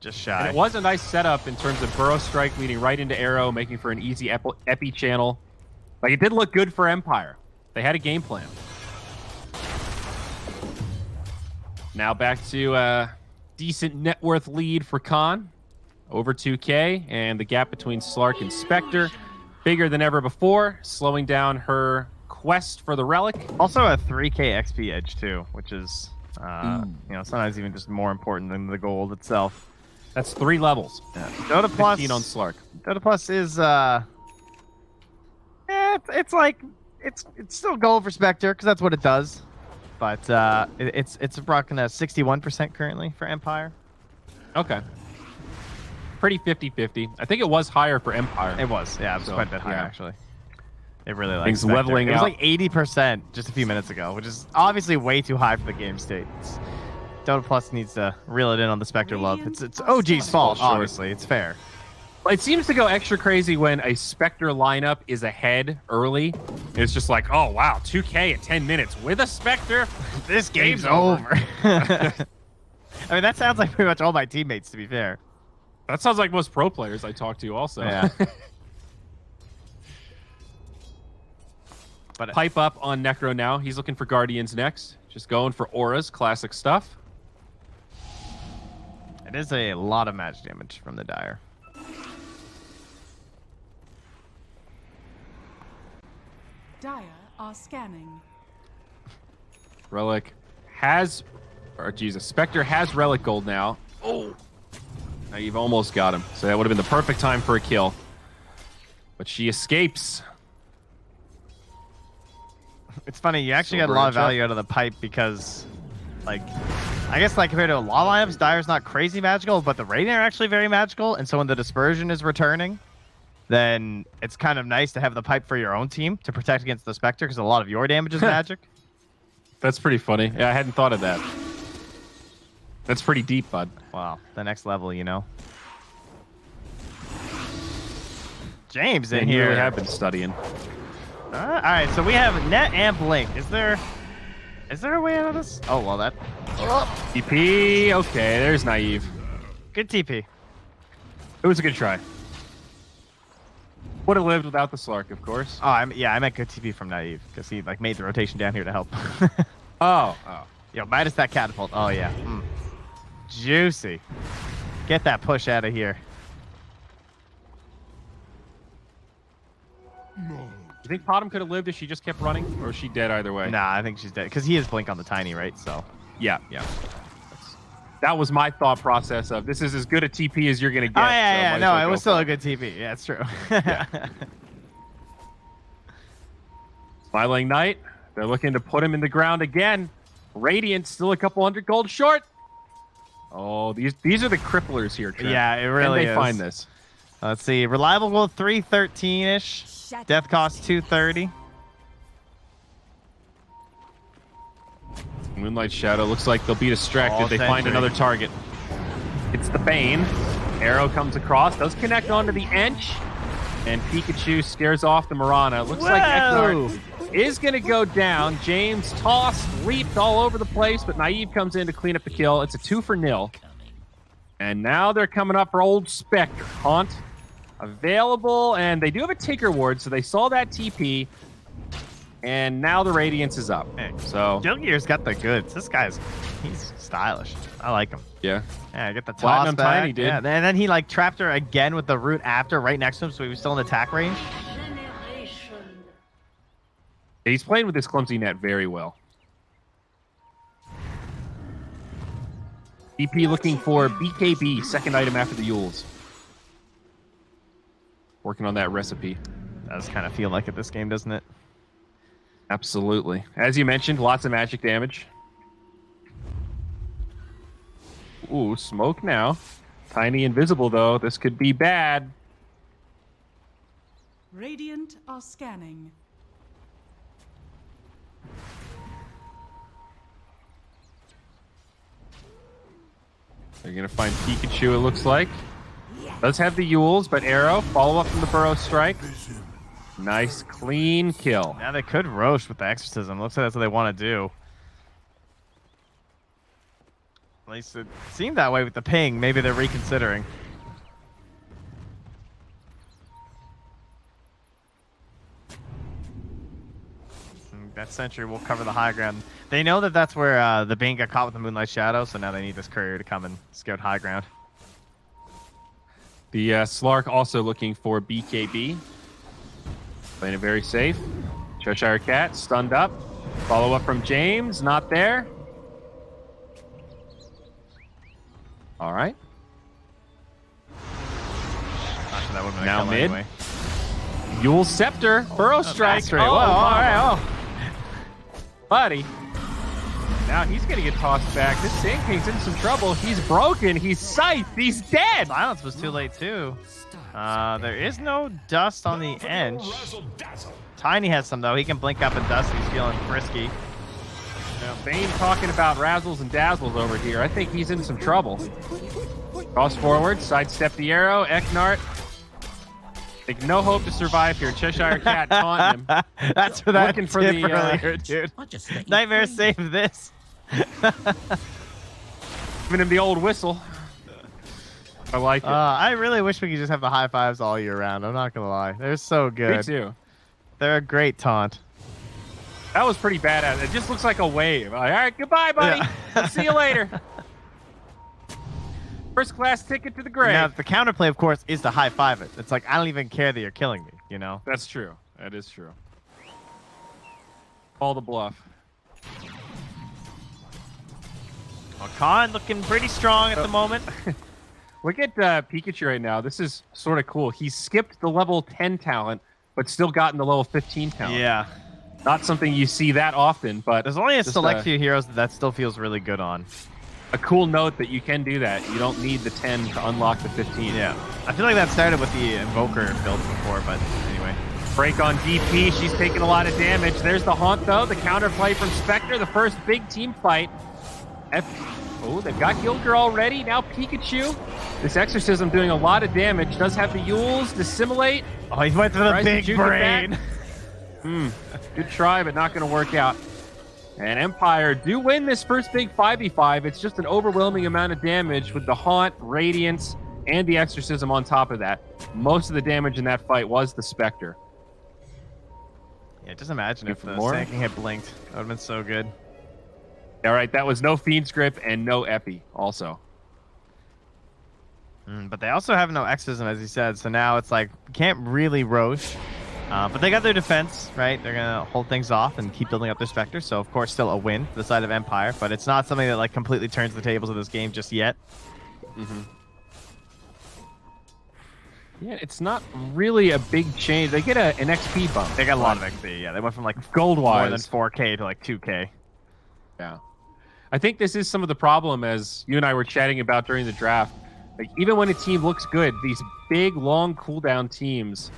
Just And shy. it was a nice setup in terms of Burrow Strike leading right into Arrow, making for an easy epi channel. Like, it did look good for Empire. They had a game plan. Now back to a decent net worth lead for Khan. Over 2K, and the gap between Slark and Spectre bigger than ever before, slowing down her quest for the relic. Also a 3K XP edge too, which is sometimes even just more important than the gold itself. That's 3 levels. Yeah. Dota Plus 15 on Slark. Dota Plus is it's still gold for Spectre because that's what it does. But it's rocking a 61% currently for Empire. Okay. Pretty 50-50. I think it was higher for Empire. It was, yeah, it was So, quite a bit higher yeah. actually. It really likes Things Spectre. leveling It was out. like 80% just a few minutes ago, which is obviously way too high for the game state. Dota Plus needs to reel it in on the Spectre love. It's OG's fault, Sure. obviously. It's fair. It seems to go extra crazy when a Spectre lineup is ahead early. It's just like, oh, wow, 2K at 10 minutes with a Spectre? This game's over. I mean, that sounds like pretty much all my teammates, to be fair. That sounds like most pro players I talk to also. Yeah. But Pipe up on Necro now. He's looking for Guardians next. Just going for auras, classic stuff. it is a lot of match damage from the Dire. Dire are scanning. Relic has, or Jesus, Spectre has Relic Gold now. Oh, now you've almost got him. So that would have been the perfect time for a kill. But she escapes. It's funny, you actually get a Silver lot of edge up. value out of the pipe because, like, I guess like compared to a lot of lineups, Dire's not crazy magical, but the Radiant are actually very magical, and so when the Dispersion is returning, then it's kind of nice to have the pipe for your own team to protect against the Spectre because a lot of your damage is magic. That's pretty funny. Yeah, I hadn't thought of that. That's pretty deep, bud. Wow, the next level, you know. James in And you here. really have been studying. All right, so we have Net and Blink. Is there a way out of this? Oh, well, that TP. Okay, there's Naive. good TP. It was a good try. Would have lived without the Slark, of course. Oh, I meant good TP from Naive because he like made the rotation down here to help. Oh. Yo, minus that catapult. Oh yeah, juicy. Get that push out of here. You think Potom could have lived if she just kept running, or is she dead either way? Nah, I think she's dead because he is Blink on the tiny, right? So Yeah. That was my thought process of this is as good a TP as you're gonna get. oh yeah, so yeah, might as no, well it go was still for a good TP. Yeah, it's true. Smiling Knight. They're looking to put him in the ground again. Radiant still a couple hundred gold short. Oh, these are the cripplers here, Trent. Yeah, it really Can they is. find this? Let's see, reliable gold 313-ish. Death cost 230. Moonlight Shadow looks like they'll be distracted. Oh, They find Sentry. another target. It's the Bane. Arrow comes across, does connect onto the Ench, and Pikachu scares off the Mirana. Looks like Eknar is going to go down. James tossed, leaped all over the place, but Naive comes in to clean up the kill. It's a 2-0. And now they're coming up for old Spectre. Haunt available, and they do have a Tinker Ward, so they saw that TP, and now the Radiance is up. So, Gilgear's got the goods. This guy's he's stylish. I like him. yeah. Yeah, get the toss Platinum back. Tiny did. Yeah, and then he like trapped her again with the root after right next to him, so he was still in attack range. He's playing with this clumsy net very well. EP looking for BKB, second item after the Yules. Working on that recipe. Does kind of feel like it this game, doesn't it? Absolutely. As you mentioned, lots of magic damage. Ooh, smoke now. Tiny invisible, though. This could be bad. Radiant are scanning. They're going to find Pikachu, it looks like. Does have the Yules, but Arrow. Follow up from the Burrow Strike. Nice, clean kill. Now they could Roche with the Exorcism. Looks like that's what they want to do. At least it seemed that way with the ping. Maybe they're reconsidering. That sentry will cover the high ground. They know that that's where the Bane got caught with the Moonlight Shadow, so now they need this courier to come and scout high ground. The Slark also looking for BKB. Playing it very safe. Cheshire Cat stunned up. Follow up from James, not there. All right. Not sure that would've been a Now kill mid. anyway. Yule Scepter, Burrow Strike. Mastery. Whoa, all right. Oh. Buddy. Now he's going to get tossed back. This Sand King's in some trouble. He's broken. He's scythed. He's dead. Silence was too late too. There is no dust on the edge. Tiny has some though. He can blink up and dust. He's feeling frisky. Now, Bane talking about razzles and dazzles over here. I think he's in some trouble. Cross forward, sidestep the arrow. Eknart. Like no hope to survive here. Cheshire Cat taunting him. That's for that Looking for tip the, earlier, dude. Nightmare saved this. Giving him the old whistle. I like it. I really wish we could just have the high fives all year round. I'm not gonna lie, they're so good. Me too. They're a great taunt. That was pretty badass. It just looks like a wave. All right, goodbye, buddy. Yeah. I'll see you later. First class ticket to the grave. Now the counterplay, of course, is to high five it. It's like I don't even care that you're killing me. You know. That's true. That is true. Call the bluff. Well, Khan looking pretty strong at the moment. Look at Pikachu right now. This is sort of cool. He skipped the level 10 talent, but still gotten the level 15 talent. Yeah. Not something you see that often, but There's only a just, select few heroes that still feels really good on. a cool note that you can do that. You don't need the 10 to unlock the 15. Yeah. I feel like that started with the Invoker builds before, but anyway. Break on DP. She's taking a lot of damage. There's the Haunt, though. The counterplay from Spectre. The first big team fight. Oh, they've got Gilger already. Now Pikachu. This Exorcism doing a lot of damage. Does have the Yules. Dissimulate. Oh, he went for the Tries to big juke it brain. back. Good try, but not going to work out. And Empire do win this first big 5v5. It's just an overwhelming amount of damage with the Haunt, Radiance, and the Exorcism on top of that. Most of the damage in that fight was the Spectre. Yeah, just imagine if the more? Sand King had blinked. That would have been so good. All right, that was no Fiend's Grip and no Epi also. But they also have no Exorcism, as he said, so now it's like, can't really Roche. But they got their defense, right? They're going to hold things off and keep building up their Spectre, so of course still a win for the side of Empire, but it's not something that like completely turns the tables of this game just yet. Yeah, it's not really a big change. They get an XP bump. They got a lot of XP, yeah. They went from like Gold-wise. more than 4K to like 2K. Yeah. I think this is some of the problem, as you and I were chatting about during the draft. Like, even when a team looks good, these big, long cooldown teams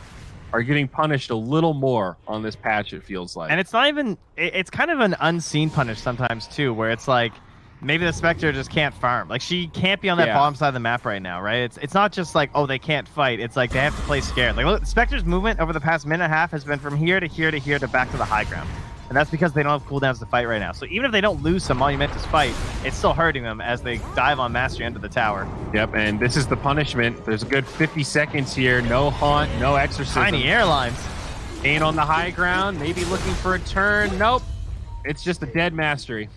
are getting punished a little more on this patch, it feels like. And it's not even, it's kind of an unseen punish sometimes too, where it's like, maybe the Spectre just can't farm. Like, she can't be on that bottom side of the map right now, right? It's not just like, oh, they can't fight. It's like they have to play scared. Like, look, the Spectre's movement over the past minute and a half has been from here to here to here to back to the high ground. And that's because they don't have cooldowns to fight right now. So even if they don't lose some monumentous fight, it's still hurting them as they dive on Mastery into the tower. Yep, and this is the punishment. There's a good 50 seconds here. No Haunt, no Exorcism. Tiny airlines. Ain't on the high ground, maybe looking for a turn. Nope. It's just a dead Mastery.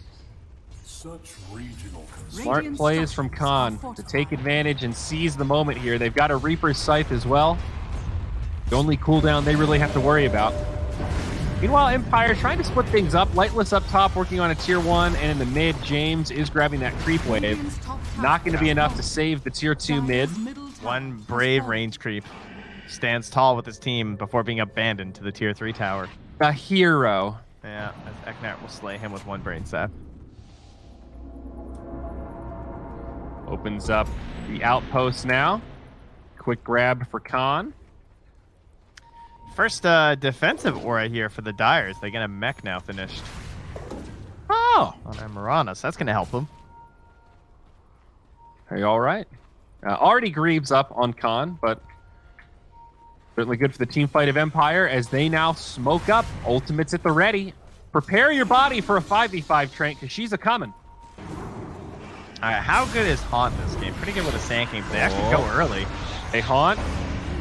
Such regional Smart Radiant plays from structures Khan are to take fortified. advantage and seize the moment here. They've got a Reaper's Scythe as well. The only cooldown they really have to worry about. Meanwhile, Empire trying to split things up. Lightless up top, working on a tier 1, and in the mid, James is grabbing that creep wave. Radiant's top tower Not going to be is enough to lost. save the tier 2 mid. Dire's middle tower One has brave fallen. range creep stands tall with his team before being abandoned to the tier 3 tower. A hero. Yeah, as Eknat will slay him with one brain sap. Opens up the outpost now. Quick grab for Khan. First defensive aura here for the Dyers. They get a mech now finished Oh, on Emerana, so that's going to help them. are you all right? Already Greaves up on Khan, but certainly good for the team fight of Empire as they now smoke up. Ultimates at the ready. Prepare your body for a 5v5, Trent, because she's a-coming. All right, how good is Haunt this game? Pretty good with a Sand King, but they actually go early. They Haunt.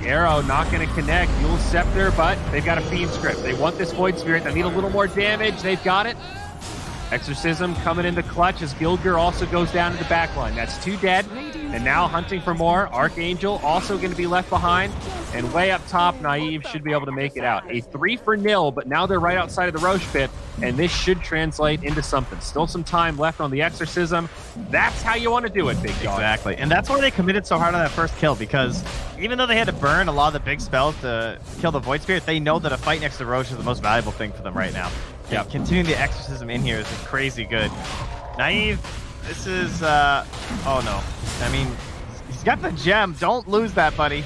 Arrow not going to connect. Dual Scepter, but they've got a Fiend Script. They want this Void Spirit. They need a little more damage. They've got it. Exorcism coming into clutch as Gilger also goes down to the back line. That's 2 dead. And now hunting for more. Archangel also going to be left behind. And way up top, Naive should be able to make it out. A 3-for-0, but now they're right outside of the Roche pit. And this should translate into something. Still some time left on the Exorcism. That's how you want to do it, Big Dog. Exactly. And that's why they committed so hard on that first kill, because even though they had to burn a lot of the big spells to kill the Void Spirit, they know that a fight next to Roche is the most valuable thing for them right now. Yeah, continuing the Exorcism in here is crazy good. Naive, this is, oh no. I mean, he's got the gem. Don't lose that, buddy.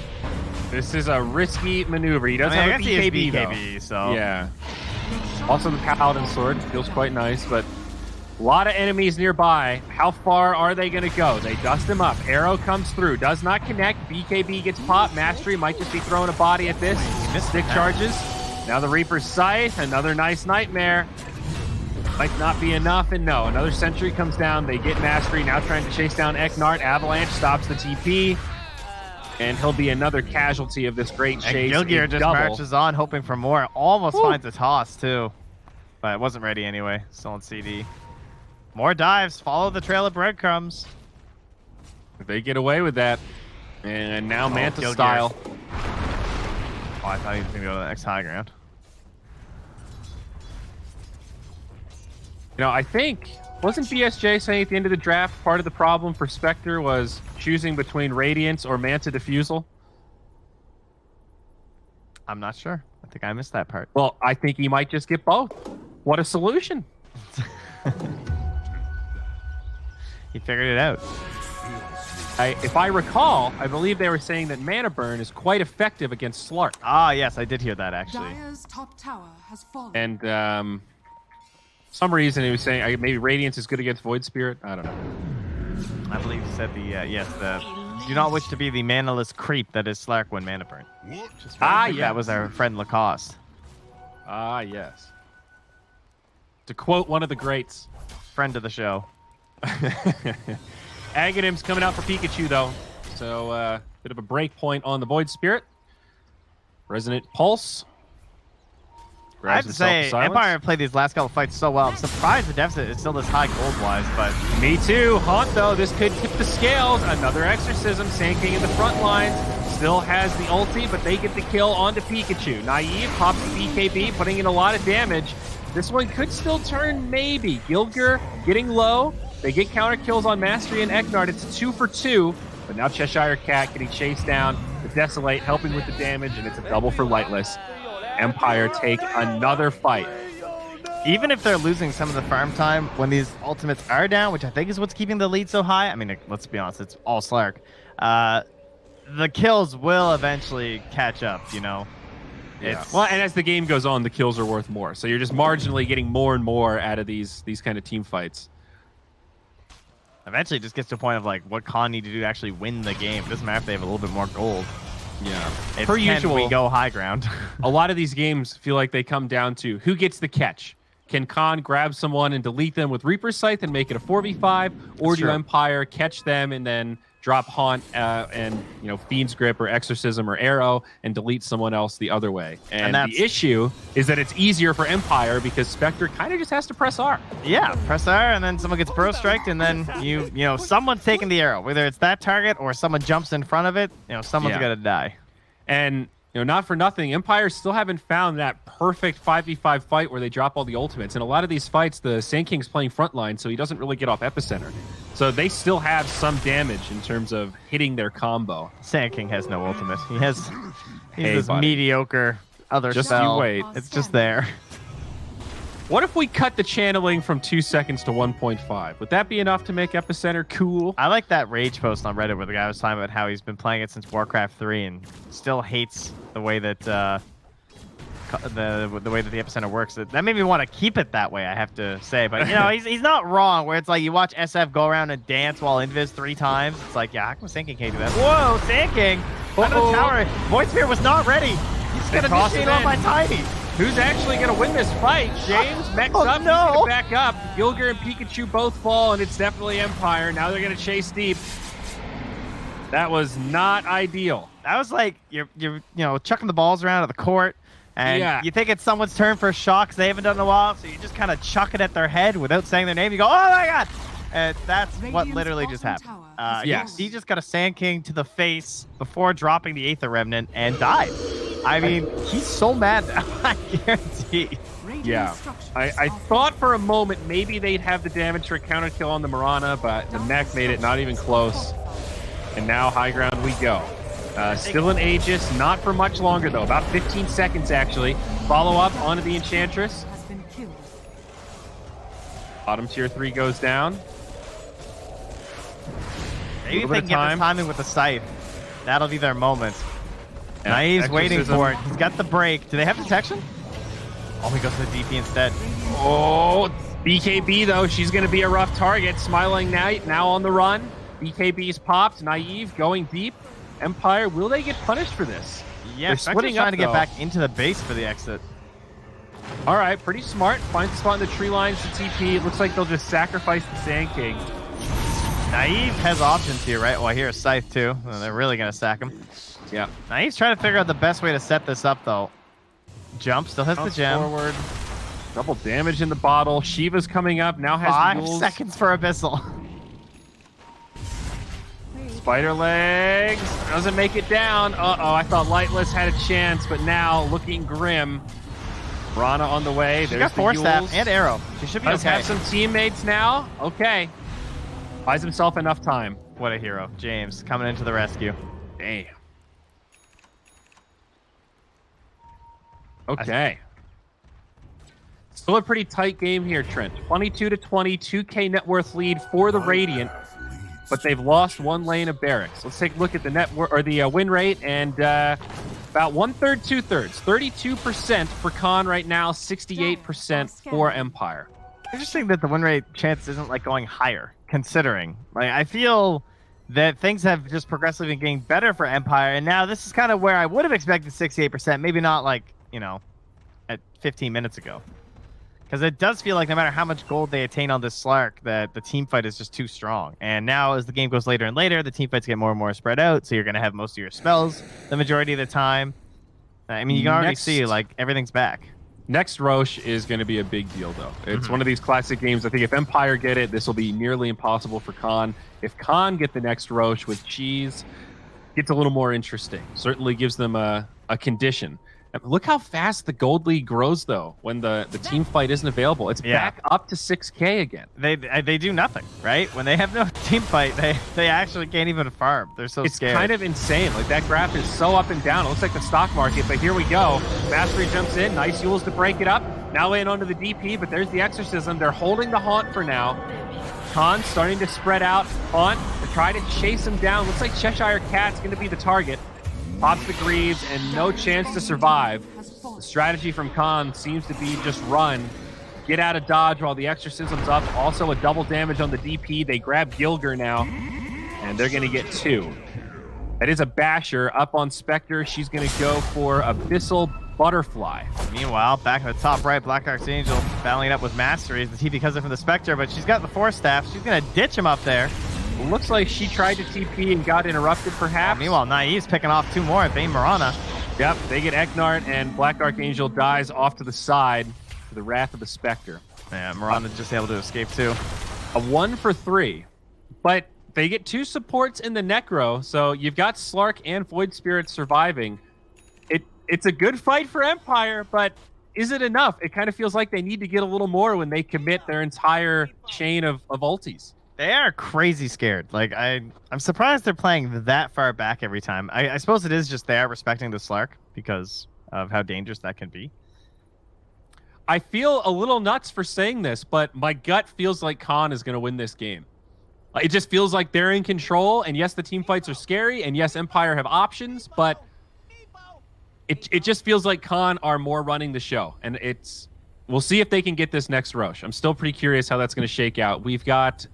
This is a risky maneuver. He does have a BKB, though. So. Yeah. Also, the Paladin Sword feels quite nice, but a lot of enemies nearby. How far are they going to go? They dust him up. Arrow comes through. Does not connect. BKB gets popped. Mastery might just be throwing a body at this. Stick charges. Now the Reaper's Scythe, another nice Nightmare. Might not be enough, and no, another Sentry comes down. They get Mastery, now trying to chase down Eknart. Avalanche stops the TP, and he'll be another casualty of this great chase. And Gilgear just marches on, hoping for more. Almost finds a toss, too. But it wasn't ready anyway, still on CD. More dives, follow the trail of breadcrumbs. They get away with that. And now Manta Gilgear. style. Oh, I thought he was going to go to the next high ground. You know, I think, wasn't BSJ saying at the end of the draft part of the problem for Spectre was choosing between Radiance or Manta Diffusal? I'm not sure. I think I missed that part. Well, I think he might just get both. What a solution. He figured it out. If I recall, I believe they were saying that Mana Burn is quite effective against Slark. Ah, yes, I did hear that, actually. Dire's top tower has fallen. And some reason he was saying maybe Radiance is good against Void Spirit. I don't know. I believe he said the, yes, the do not wish to be the manaless creep that is Slark when Mana Burn. Yeah. That was our friend Lacoste. Ah, yes. To quote one of the greats. Friend of the show. Aghanim's coming out for Pikachu, though. So, bit of a break point on the Void Spirit. Resonant Pulse. I have to say, Empire played these last couple fights so well. I'm surprised the deficit is still this high gold-wise, but... Me too. Haunt, though, this could tip the scales. Another Exorcism. Sand King in the front lines. Still has the ulti, but they get the kill onto Pikachu. Naive pops the BKB, putting in a lot of damage. This one could still turn, maybe. Gilger getting low. They get counter kills on Mastery and Eknart. It's 2 for 2. But now Cheshire Cat getting chased down. The Desolate helping with the damage, and it's a double for Lightless. Empire take another fight. Even if they're losing some of the farm time when these ultimates are down, which I think is what's keeping the lead so high. I mean, let's be honest, it's all Slark. The kills will eventually catch up, you know? Yeah. Well, and as the game goes on, the kills are worth more. So you're just marginally getting more and more out of these kind of team fights. Eventually it just gets to a point of like what Khan need to do to actually win the game. It doesn't matter if they have a little bit more gold. Yeah. It's per usual, we go high ground. A lot of these games feel like they come down to who gets the catch. Can Khan grab someone and delete them with Reaper's Scythe and make it a 4v5, or do Empire catch them and then drop Haunt and Fiend's Grip or Exorcism or Arrow and delete someone else the other way? And the issue is that it's easier for Empire because Spectre kind of just has to press R. Yeah, press R, and then someone gets burrow striked, and then you know someone's taking the arrow, whether it's that target or someone jumps in front of it. Someone's got to die. And not for nothing, Empire still haven't found that perfect 5v5 fight where they drop all the ultimates. In a lot of these fights, the Sand King's playing frontline, so he doesn't really get off epicenter. So they still have some damage in terms of hitting their combo. Sand King has no ultimate. He's this mediocre other just spell. You wait. It's just there. What if we cut the channeling from 2 seconds to 1.5? Would that be enough to make epicenter cool? I like that rage post on Reddit where the guy was talking about how he's been playing it since Warcraft 3 and still hates the way that the way that the epicenter works. That made me want to keep it that way, I have to say. But he's not wrong. Where it's like you watch SF go around and dance while Invis 3 times. It's like, yeah, how come Sand King can't do that? Whoa, Sand King! Under the tower. Void Spirit was not ready. He's gonna be chained off by Tiny. Who's actually going to win this fight? James, Mech's Oh, up, no. he's going to back up. Gilger and Pikachu both fall, and it's definitely Empire. Now they're going to chase deep. That was not ideal. That was like you're chucking the balls around at the court, and you think it's someone's turn for a shot because they haven't done it in a while, so you just kind of chuck it at their head without saying their name. You go, oh my god! And that's what literally just happened. Yes. He just got a Sand King to the face before dropping the Aether Remnant and died. I mean, he's so mad now, I guarantee. Yeah. I thought for a moment maybe they'd have the damage for a counter kill on the Mirana, but the mech made it not even close. And now high ground we go. Still an Aegis, not for much longer though, about 15 seconds actually. Follow up onto the Enchantress. Bottom tier 3 goes down. Maybe if they can get this timing with the Scythe, that'll be their moment. Yeah, Naive's waiting Exorcism. for it. He's got the break. Do they have detection? Oh, he goes to the DP instead. Oh, BKB though, she's going to be a rough target. Smiling Knight now on the run. BKB's popped. Naive going deep. Empire, will they get punished for this? Yeah, they're Spectre's splitting trying up to get though. back into the base for the exit. All right, pretty smart. Finds a spot in the tree lines to TP. It looks like they'll just sacrifice the Sand King. Naive has options here, right? Well, I hear a Scythe too. They're really going to sack him. Yeah. Naive's trying to figure out the best way to set this up, though. Jump, still hits the Bounce gem. forward. Double damage in the bottle. Shiva's coming up. Now has 5 the duels. seconds for Abyssal. Spider legs. Doesn't make it down. Uh-oh, I thought Lightless had a chance, but now looking grim. Rana on the way. She's There's got the Force Staff Yules. and Arrow. She should be Does okay. have some teammates now. Okay. Buys himself enough time. What a hero. James coming into the rescue. Damn. Okay. Still a pretty tight game here, Trent. 22-20, 2K net worth lead for the Radiant, but they've lost one lane of barracks. Let's take a look at the win rate, and about 1/3, 2/3, 32% for Khan right now, 68% for Empire. Interesting that the win rate chance isn't like going higher, considering. Like, I feel that things have just progressively been getting better for Empire, and now this is kind of where I would have expected 68%, maybe not like, at 15 minutes ago. Because it does feel like no matter how much gold they attain on this Slark, that the team fight is just too strong. And now as the game goes later and later, the team fights get more and more spread out, so you're going to have most of your spells the majority of the time. I mean, you can already see, like, everything's back. Next Roche is going to be a big deal, though. It's one of these classic games. I think if Empire get it, this will be nearly impossible for Khan. If Khan get the next Roche with Cheese, gets a little more interesting. Certainly gives them a condition. Look how fast the Gold League grows, though, when the team fight isn't available. It's back up to 6K again. They do nothing, right? When they have no team fight, they actually can't even farm. They're so scared. It's kind of insane. Like, that graph is so up and down. It looks like the stock market, but here we go. Mastery jumps in. Nice Yules to break it up. Now in onto the DP, but there's the Exorcism. They're holding the Haunt for now. Khan starting to spread out. Haunt to try to chase him down. Looks like Cheshire Cat's going to be the target. Pops the Greaves and no chance to survive. The strategy from Khan seems to be just run, get out of dodge while the Exorcism's up. Also a double damage on the DP. They grab Gilger now, and they're going to get 2. That is a basher up on Spectre. She's going to go for Abyssal Butterfly. Meanwhile, back in the top right, Black Archangel battling it up with Mastery. The TP comes in from the Spectre, but she's got the Force Staff. She's going to ditch him up there. Looks like she tried to TP and got interrupted, perhaps. Meanwhile, Naive's picking off 2 more at Bane Mirana. Yep, they get Eknart, and Black Archangel dies off to the side for the Wrath of the Spectre. Yeah, Mirana's just able to escape too. A 1 for 3, but they get 2 supports in the Necro, so you've got Slark and Void Spirit surviving. It's a good fight for Empire, but is it enough? It kind of feels like they need to get a little more when they commit their entire chain of ultis. They are crazy scared. Like, I'm surprised they're playing that far back every time. I suppose it is just they are respecting the Slark because of how dangerous that can be. I feel a little nuts for saying this, but my gut feels like Khan is going to win this game. It just feels like they're in control, and yes, the team fights are scary, and yes, Empire have options, but it just feels like Khan are more running the show, and we'll see if they can get this next Roche. I'm still pretty curious how that's going to shake out. We've got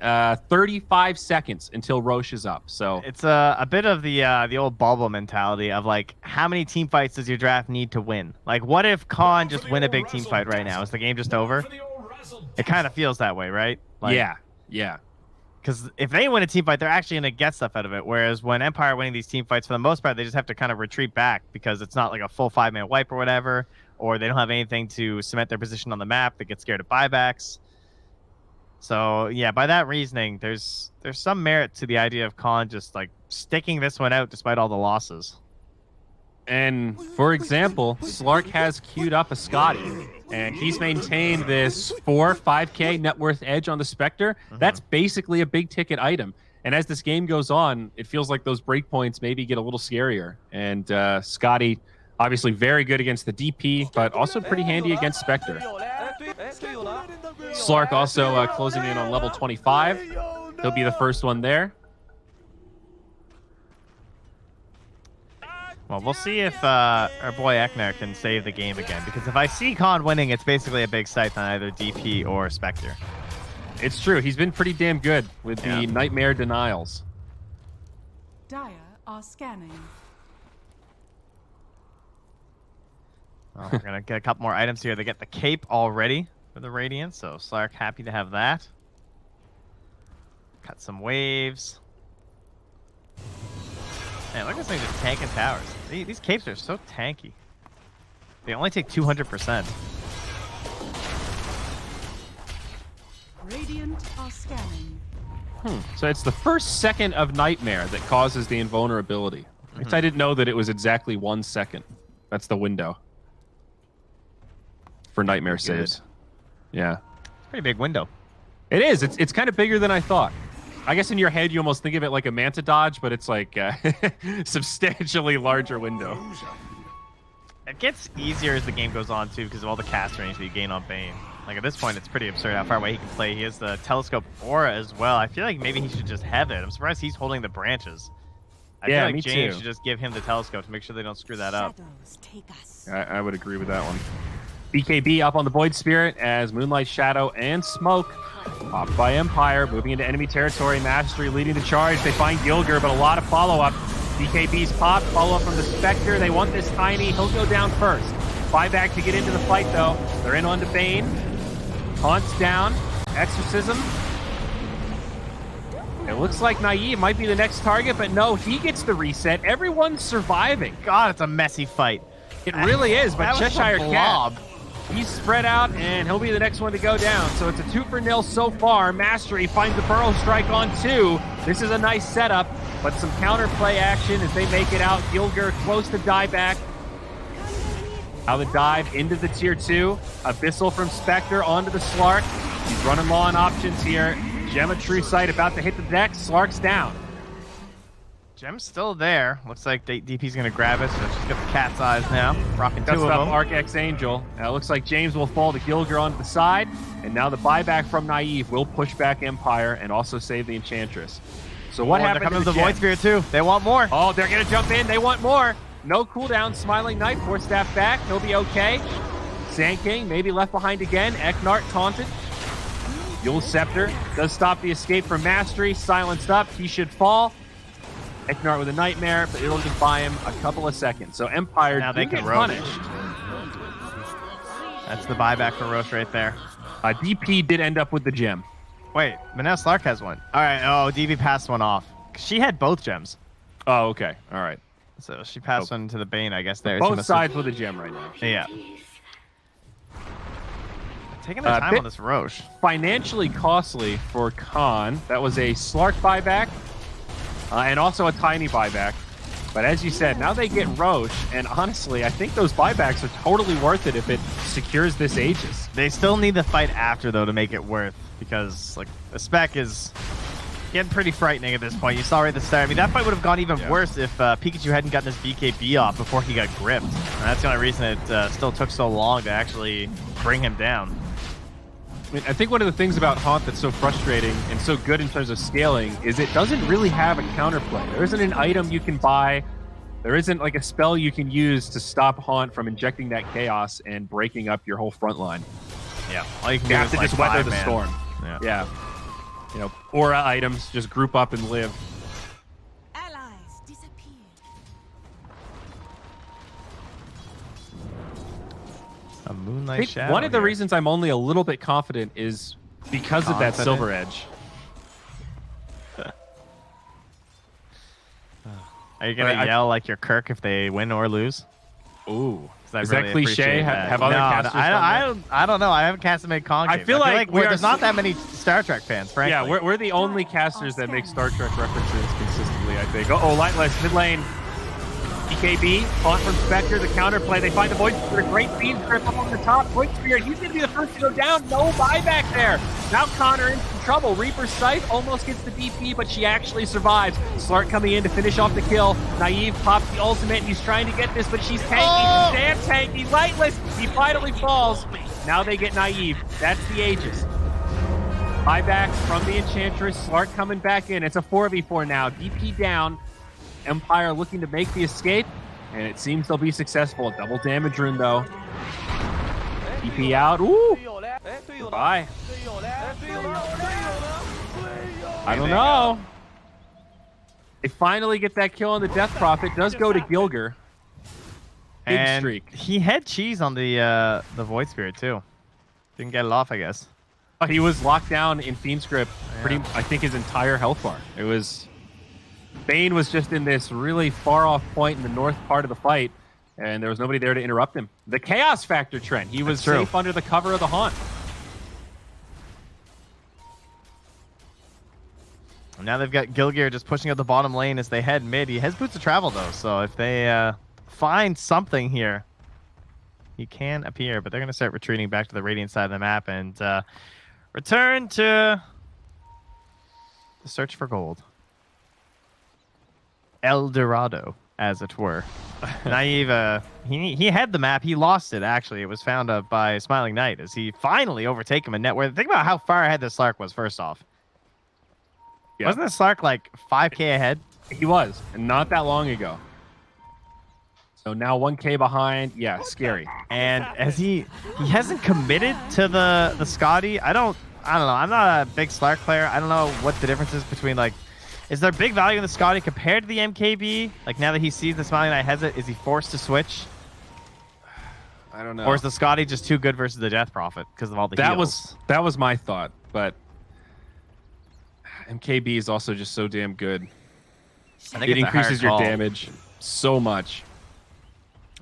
35 seconds until Roche is up. So it's a bit of the old Bulba mentality of like, how many team fights does your draft need to win? Like, what if Khan just win a big team fight right now? Is the game just over? It kind of feels that way, right? Like, yeah. Because if they win a team fight, they're actually going to get stuff out of it. Whereas when Empire are winning these team fights, for the most part, they just have to kind of retreat back because it's not like a full 5-minute wipe or whatever, or they don't have anything to cement their position on the map. They get scared of buybacks. So yeah, by that reasoning, there's some merit to the idea of Khan just like sticking this one out despite all the losses. And for example, Slark has queued up a Scotty, and he's maintained this 5K net worth edge on the Spectre. That's basically a big ticket item. And as this game goes on, it feels like those breakpoints maybe get a little scarier. And Scotty, obviously very good against the DP, but also pretty handy against Spectre. Slark also closing in on level 25. He'll be the first one there. Well, we'll see if our boy Ekner can save the game again, because if I see Khan winning, it's basically a big scythe on either DP or Spectre. It's true. He's been pretty damn good with the Nightmare denials. Dire are scanning. Well, we're going to get a couple more items here. They get the cape already for the Radiant, so Slark happy to have that. Cut some waves. Man, look at this thing just tanking towers. These capes are so tanky. They only take 200%. Radiant are scanning. So it's the first second of Nightmare that causes the invulnerability. I didn't know that it was exactly 1 second. That's the window for Nightmare saves. Yeah. It's a pretty big window. It is. It's kind of bigger than I thought. I guess in your head you almost think of it like a Manta dodge, but it's like a substantially larger window. It gets easier as the game goes on, too, because of all the cast range that you gain on Bane. Like, at this point, it's pretty absurd how far away he can play. He has the telescope aura as well. I feel like maybe he should just have it. I'm surprised he's holding the branches. I feel like James should just give him the telescope to make sure they don't screw that up. I would agree with that one. BKB up on the Void Spirit as Moonlight Shadow and Smoke popped by Empire, moving into enemy territory. Mastery leading the charge. They find Gilger, but a lot of follow-up. BKB's pop, follow-up from the Spectre. They want this Tiny. He'll go down first. Buyback to get into the fight, though. They're in onto Bane. Haunts down. Exorcism. It looks like Naive might be the next target, but no, he gets the reset. Everyone's surviving. God, it's a messy fight. It really is, but That was a Cheshire Cat, blob. he's spread out, and he'll be the next one to go down. So it's a 2-for-0 so far. Mastery finds the Burrow Strike on 2. This is a nice setup, but some counterplay action as they make it out. Gilger close to dieback. Now the dive into the tier 2. Abyssal from Spectre onto the Slark. He's running low on options here. Gem of True Sight about to hit the deck. Slark's down. Gem's still there. Looks like DP's going to grab it, so she's got the cat's eyes now. Rocking two That's of up them. Arc-X Angel. Now it looks like James will fall to Gilger onto the side, and now the buyback from Naive will push back Empire and also save the Enchantress. So what happened They're coming to to the Void Spirit too. They want more. Oh, they're going to jump in. They want more. No cooldown. Smiling Knight. Force Staff back. He'll be okay. Sand King maybe left behind again. Eknart taunted. Yule Scepter does stop the escape from Mastery. Silenced up. He should fall. Eknart with a Nightmare, but it'll just buy him a couple of seconds. So Empire Now they do can get roach. punished. That's the buyback for Roche right there. DP did end up with the gem. Wait, but now Slark has one. All right. Oh, DP passed one off. She had both gems. Oh, okay. All right. So she passed one to the Bane, I guess. There. She Both must sides with a gem right now. have- Yeah. Taking their time bit- on this Roche. Financially costly for Khan. That was a Slark buyback and also a tiny buyback. But as you said, now they get Roche, and honestly, I think those buybacks are totally worth it if it secures this Aegis. They still need the fight after, though, to make it worth, because like the spec is getting pretty frightening at this point. You saw right at the start. I mean, that fight would have gone even worse if Pikachu hadn't gotten his BKB off before he got gripped. And that's the only reason it still took so long to actually bring him down. I mean, I think one of the things about Haunt that's so frustrating and so good in terms of scaling is it doesn't really have a counterplay. There isn't an item you can buy. There isn't like a spell you can use to stop Haunt from injecting that chaos and breaking up your whole front line. Yeah. All you can You do have is to like just weather the 5-man. storm. Yeah. Yeah. You know, aura items, just group up and live. Allies disappear. A I moonlight think shadow. one of the here. reasons I'm only a little bit confident is because of that Confident? silver edge. Are you gonna I- yell like you're Kirk if they win or lose? Ooh. 'Cause I Is really that cliche? appreciate Ha- that. have other No, casters I, done I, that? don't, I don't know. I haven't casted many conclaves. I feel like we are there's not that many Star Trek fans, frankly. Yeah, we're the only casters that make Star Trek references consistently, I think. Oh, Lightless, mid lane. BKB, fought from Spectre, the counterplay. They find the Void Spirit, great feed grip up on the top. Void Spirit, he's going to be the first to go down. No buyback there. Now Connor in some trouble. Reaper's Scythe almost gets the DP, but she actually survives. Slark coming in to finish off the kill. Naive pops the ultimate, and he's trying to get this, but she's tanky. Damn tanky. Lightless, he finally falls. Now they get Naive. That's the Aegis. Buyback from the Enchantress. Slark coming back in. It's a 4v4 now. DP down. Empire looking to make the escape, and it seems they'll be successful. Double damage rune, though. DP out. Ooh! Bye. I don't know. They finally get that kill on the Death Prophet. Does go to Gilger. Big and streak. He had cheese on the Void Spirit too. Didn't get it off, I guess. But he was locked down in Fiend's Grip pretty, I think, his entire health bar. It was... Bane was just in this really far-off point in the north part of the fight, and there was nobody there to interrupt him. The Chaos Factor, Trent. He was safe under the cover of the Haunt. Now they've got Gilgear just pushing up the bottom lane as they head mid. He has boots of travel, though, so if they find something here, he can appear, but they're going to start retreating back to the Radiant side of the map and return to the search for gold. El Dorado, as it were. Naive, he had the map. He lost it, actually. It was found by Smiling Knight as he finally overtake him in net worth. Think about how far ahead this Slark was, first off. Yeah. Wasn't this Slark like 5k ahead? He was, and not that long ago. So now 1k behind. Yeah, scary. And as he hasn't committed to the Scotty. I don't know. I'm not a big Slark player. I don't know what the difference is between like... Is there big value in the Scotty compared to the MKB? Like now that he sees the Smiling Knight has it, is he forced to switch? I don't know. Or is the Scotty just too good versus the Death Prophet because of all the heals? That was my thought, but MKB is also just so damn good. I think It it's a hard increases your call. damage so much.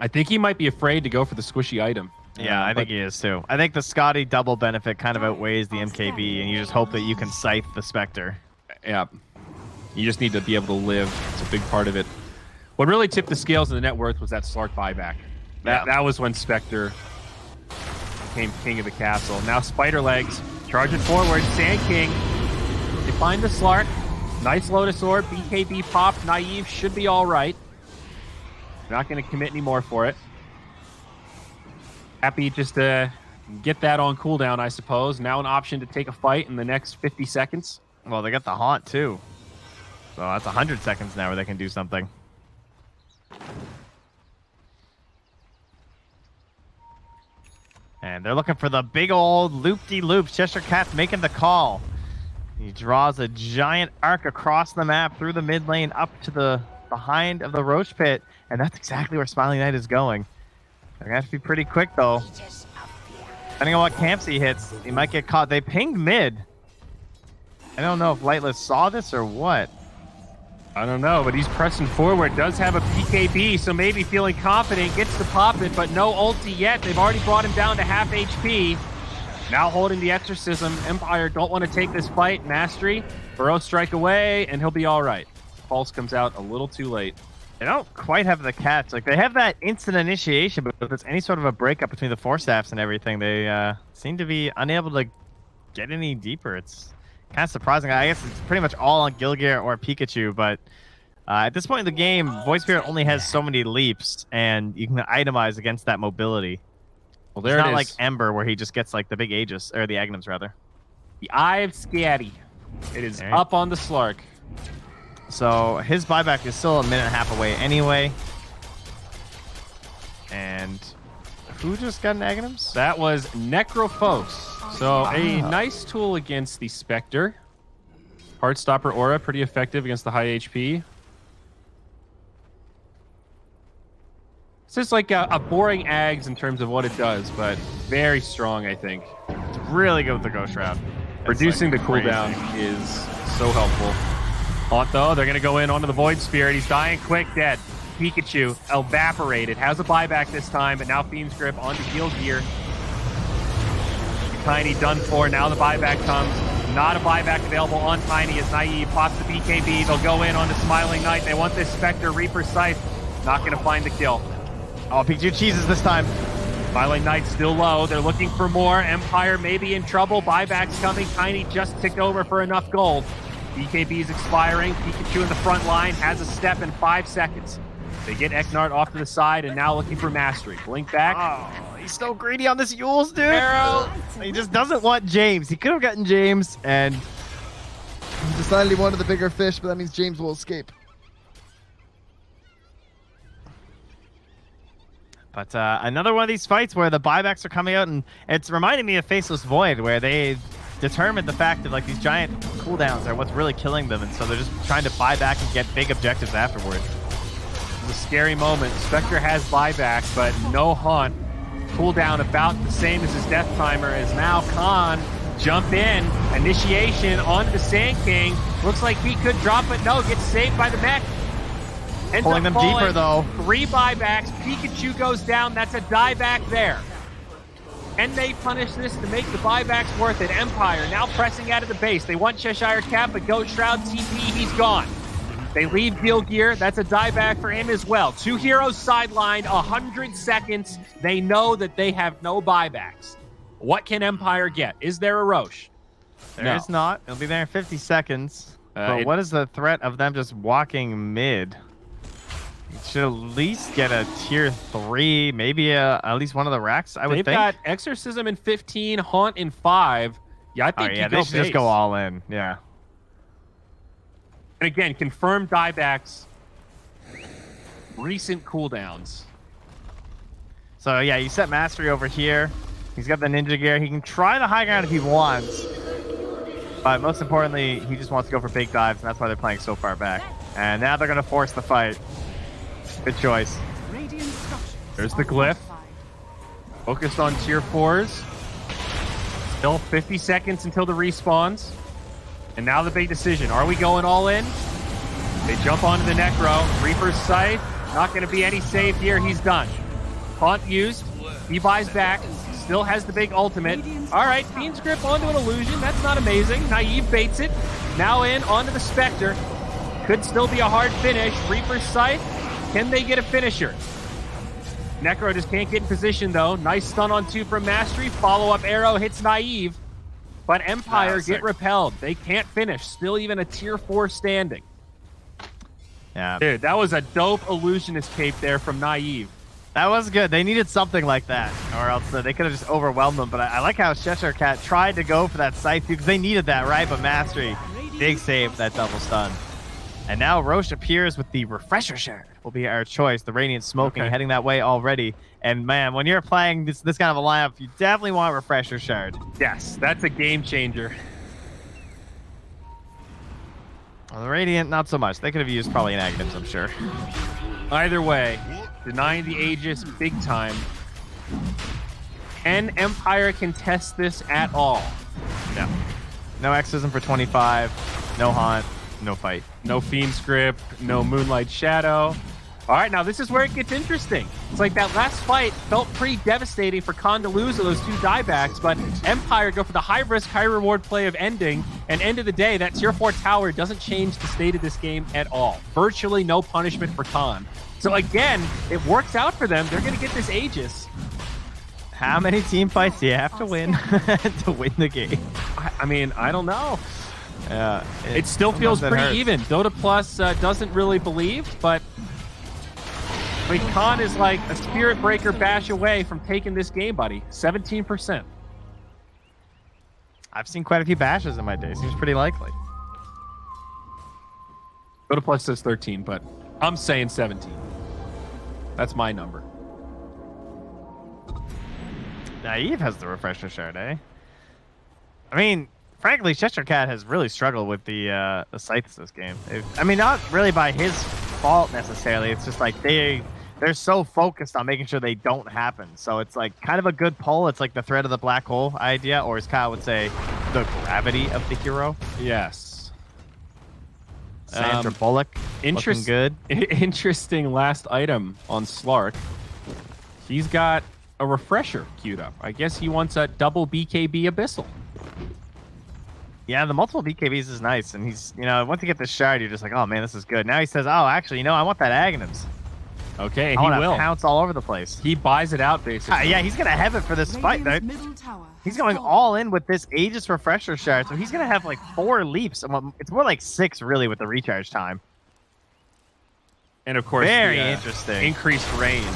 I think he might be afraid to go for the squishy item. Yeah, I think he is too. I think the Scotty double benefit kind of outweighs the MKB, and you just hope that you can scythe the Spectre. Yeah. You just need to be able to live. It's a big part of it. What really tipped the scales in the net worth was that Slark buyback. That was when Spectre became king of the castle. Now Spider Legs charging forward. Sand King. They find the Slark. Nice Lotus Orb. BKB pop. Naive should be all right. Not going to commit any more for it. Happy just to get that on cooldown, I suppose. Now an option to take a fight in the next 50 seconds. Well, they got the Haunt too. So that's 100 seconds now where they can do something. And they're looking for the big old loop-de-loop. Cheshire Cat's making the call. He draws a giant arc across the map through the mid lane up to the behind of the Roach Pit. And that's exactly where Smiling Knight is going. They're going to have to be pretty quick, though. Depending on what camps he hits, he might get caught. They pinged mid. I don't know if Lightless saw this or what. I don't know, but he's pressing forward. Does have a PKB, so maybe feeling confident. Gets to pop it, but no ulti yet. They've already brought him down to half HP. Now holding the Exorcism. Empire don't want to take this fight. Mastery. Burrow strike away, and he'll be all right. Pulse comes out a little too late. They don't quite have the catch. Like, they have that instant initiation, but if there's any sort of a breakup between the Force Staffs and everything, they seem to be unable to get any deeper. It's kind of surprising. I guess it's pretty much all on Gilgear or Pikachu, but at this point in the game, Void Spirit only has so many leaps, and you can itemize against that mobility. Well, there it's it not is. like Ember, where he just gets like the big Aegis, or the Agnums rather. The Eye of Scatty. It is All right. up on the Slark. So his buyback is still a minute and a half away anyway. And Who just got negatives? That was Necrophos. So a nice tool against the Spectre. Heartstopper Aura, pretty effective against the high HP. It's just like a boring Ags in terms of what it does, but very strong, I think. It's really good with the Ghost Shroud. Reducing like the cooldown is so helpful. Haunt, though, they're going to go in onto the Void Spirit. He's dying quick, dead. Pikachu evaporated. Has a buyback this time, but now Fiend's Grip onto Heal Gear. Tiny done for. Now the buyback comes. Not a buyback available on Tiny as Naive pops the BKB. They'll go in on the Smiling Knight. They want this Spectre. Reaper Scythe. Not going to find the kill. Oh, Pikachu cheeses this time. Smiling Knight still low. They're looking for more. Empire may be in trouble. Buybacks coming. Tiny just ticked over for enough gold. BKB is expiring. Pikachu in the front line has a step in 5 seconds. They get Eknart off to the side and now looking for Mastery. Blink back. Oh, he's so greedy on this Yules, dude. Arrow. He just doesn't want James. He could have gotten James, and He decided he wanted the bigger fish, but that means James will escape. But another one of these fights where the buybacks are coming out, and it's reminding me of Faceless Void, where they determined the fact that like these giant cooldowns are what's really killing them, and so they're just trying to buy back and get big objectives afterward. It's a scary moment. Spectre has buyback, but no Haunt. Cooldown about the same as his death timer as now Khan jump in. Initiation onto the Sand King. Looks like he could drop it. No, gets saved by the mech. Ends Pulling up them deeper, falling. though. 3 buybacks. Pikachu goes down. That's a dieback there. And they punish this to make the buybacks worth it. Empire now pressing out of the base. They want Cheshire Cat, but Ghost Shroud TP, he's gone. They leave Gil Gear. That's a dieback for him as well. 2 heroes sidelined, 100 seconds. They know that they have no buybacks. What can Empire get? Is there a Roche? There is not. It'll be there in 50 seconds. But what is the threat of them just walking mid? You should at least get a tier 3, maybe at least one of the racks, I would think. They've got Exorcism in 15, Haunt in 5. Yeah, I think you they go should just go all in. Yeah. And again, confirmed diebacks. Recent cooldowns. So yeah, you set Mastery over here. He's got the Ninja Gear. He can try the high ground if he wants. But most importantly, he just wants to go for big dives, and that's why they're playing so far back. And now they're going to force the fight. Good choice. There's the glyph. Focused on tier 4s. Still 50 seconds until the respawns. And now the big decision. Are we going all in? They jump onto the Necro. Reaper's Scythe. Not going to be any save here. He's done. Haunt used. He buys back. Still has the big ultimate. All right, Fiend's Grip onto an illusion. That's not amazing. Naive baits it. Now in onto the Spectre. Could still be a hard finish. Reaper's Scythe. Can they get a finisher? Necro just can't get in position, though. Nice stun on 2 from Mastery. Follow-up arrow hits Naive. But Empire get repelled. They can't finish. Still even a tier 4 standing. Yeah. Dude, that was a dope illusionist cape there from Naive. That was good. They needed something like that, or else they could have just overwhelmed them. But I like how Cheshire Cat tried to go for that Scythe because they needed that, right? But Mastery, big save, that double stun. And now Roche appears with the Refresher Shard. Will be our choice. The Radiant smoking, heading that way already. And man, when you're playing this kind of a lineup, you definitely want Refresher Shard. Yes, that's a game changer. Well, the Radiant, not so much. They could have used probably negatives, I'm sure. Either way, denying the Aegis big time. Can Empire contest this at all? No. No Exorcism for 25. No Haunt. No fight. No Fiend's Grip. No Moonlight Shadow. All right, now this is where it gets interesting. It's like that last fight felt pretty devastating for Khan to lose those 2 diebacks, but Empire go for the high-risk, high-reward play of ending, and end of the day, that tier 4 tower doesn't change the state of this game at all. Virtually no punishment for Khan. So again, it works out for them. They're going to get this Aegis. How many team fights do you have to win to win the game? I mean, I don't know. Yeah, It still feels pretty even. Dota Plus doesn't really believe, but I mean, Khan is like a Spirit Breaker bash away from taking this game, buddy. 17%. I've seen quite a few bashes in my day. Seems pretty likely. Dota Plus says 13, but I'm saying 17. That's my number. Naive has the refresher shard, eh? I mean, frankly, Cheshire Cat has really struggled with the scythes this game. I mean, not really by his fault necessarily. It's just like they're so focused on making sure they don't happen. So it's like kind of a good pull. It's like the thread of the black hole idea, or as Kyle would say, the gravity of the hero. Yes. Sandra Bullock, looking good. Interesting last item on Slark. He's got a refresher queued up. I guess he wants a double BKB Abyssal. Yeah, the multiple BKBs is nice, and he's, once you get the shard, you're just like, oh man, this is good. Now he says, oh, actually, I want that Aghanims. Okay, and I he want will to pounce all over the place. He buys it out, basically. Yeah, he's gonna have it for this fight. He's going all in with this Aegis refresher shard, so he's gonna have like 4 leaps. It's more like 6 really with the recharge time. And of course, very interesting. Increased range.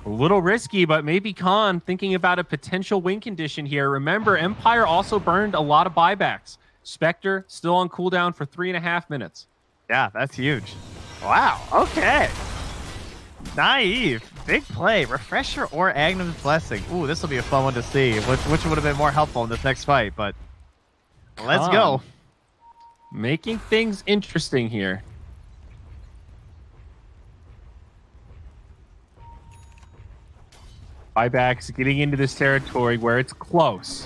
A little risky, but maybe Khan thinking about a potential win condition here. Remember, Empire also burned a lot of buybacks. Spectre still on cooldown for 3.5 minutes. Yeah, that's huge. Wow, okay. Naive, big play, refresher or Aghanim's Blessing. Ooh, this will be a fun one to see. Which would have been more helpful in this next fight, but let's go. Making things interesting here. Buybacks getting into this territory where it's close.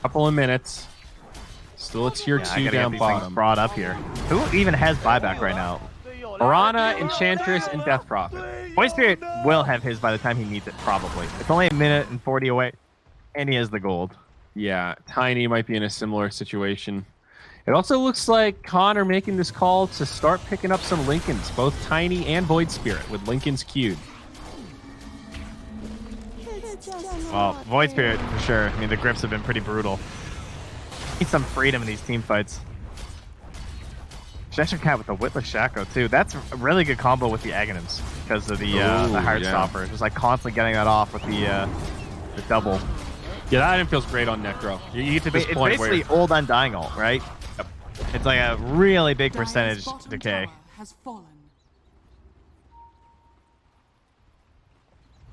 Couple of minutes. Still a tier 2 down bottom. Brought up here. Who even has buyback right now? Arana, Enchantress, and Death Prophet. Void Spirit will have his by the time he needs it, probably. It's only 1 minute and 40 away, and he has the gold. Yeah, Tiny might be in a similar situation. It also looks like Khan are making this call to start picking up some Lincolns, both Tiny and Void Spirit, with Lincolns queued. Well, Void Spirit for sure. I mean, the grips have been pretty brutal. Need some freedom in these team fights. Cheshire Cat with the Witless Shaco too. That's a really good combo with the Aghanims because of the Heartstopper. Just like constantly getting that off with the double. Yeah, that item feels great on Necro. You get to this point it's where basically old Undying ult, right? Yep. It's like a really big percentage decay.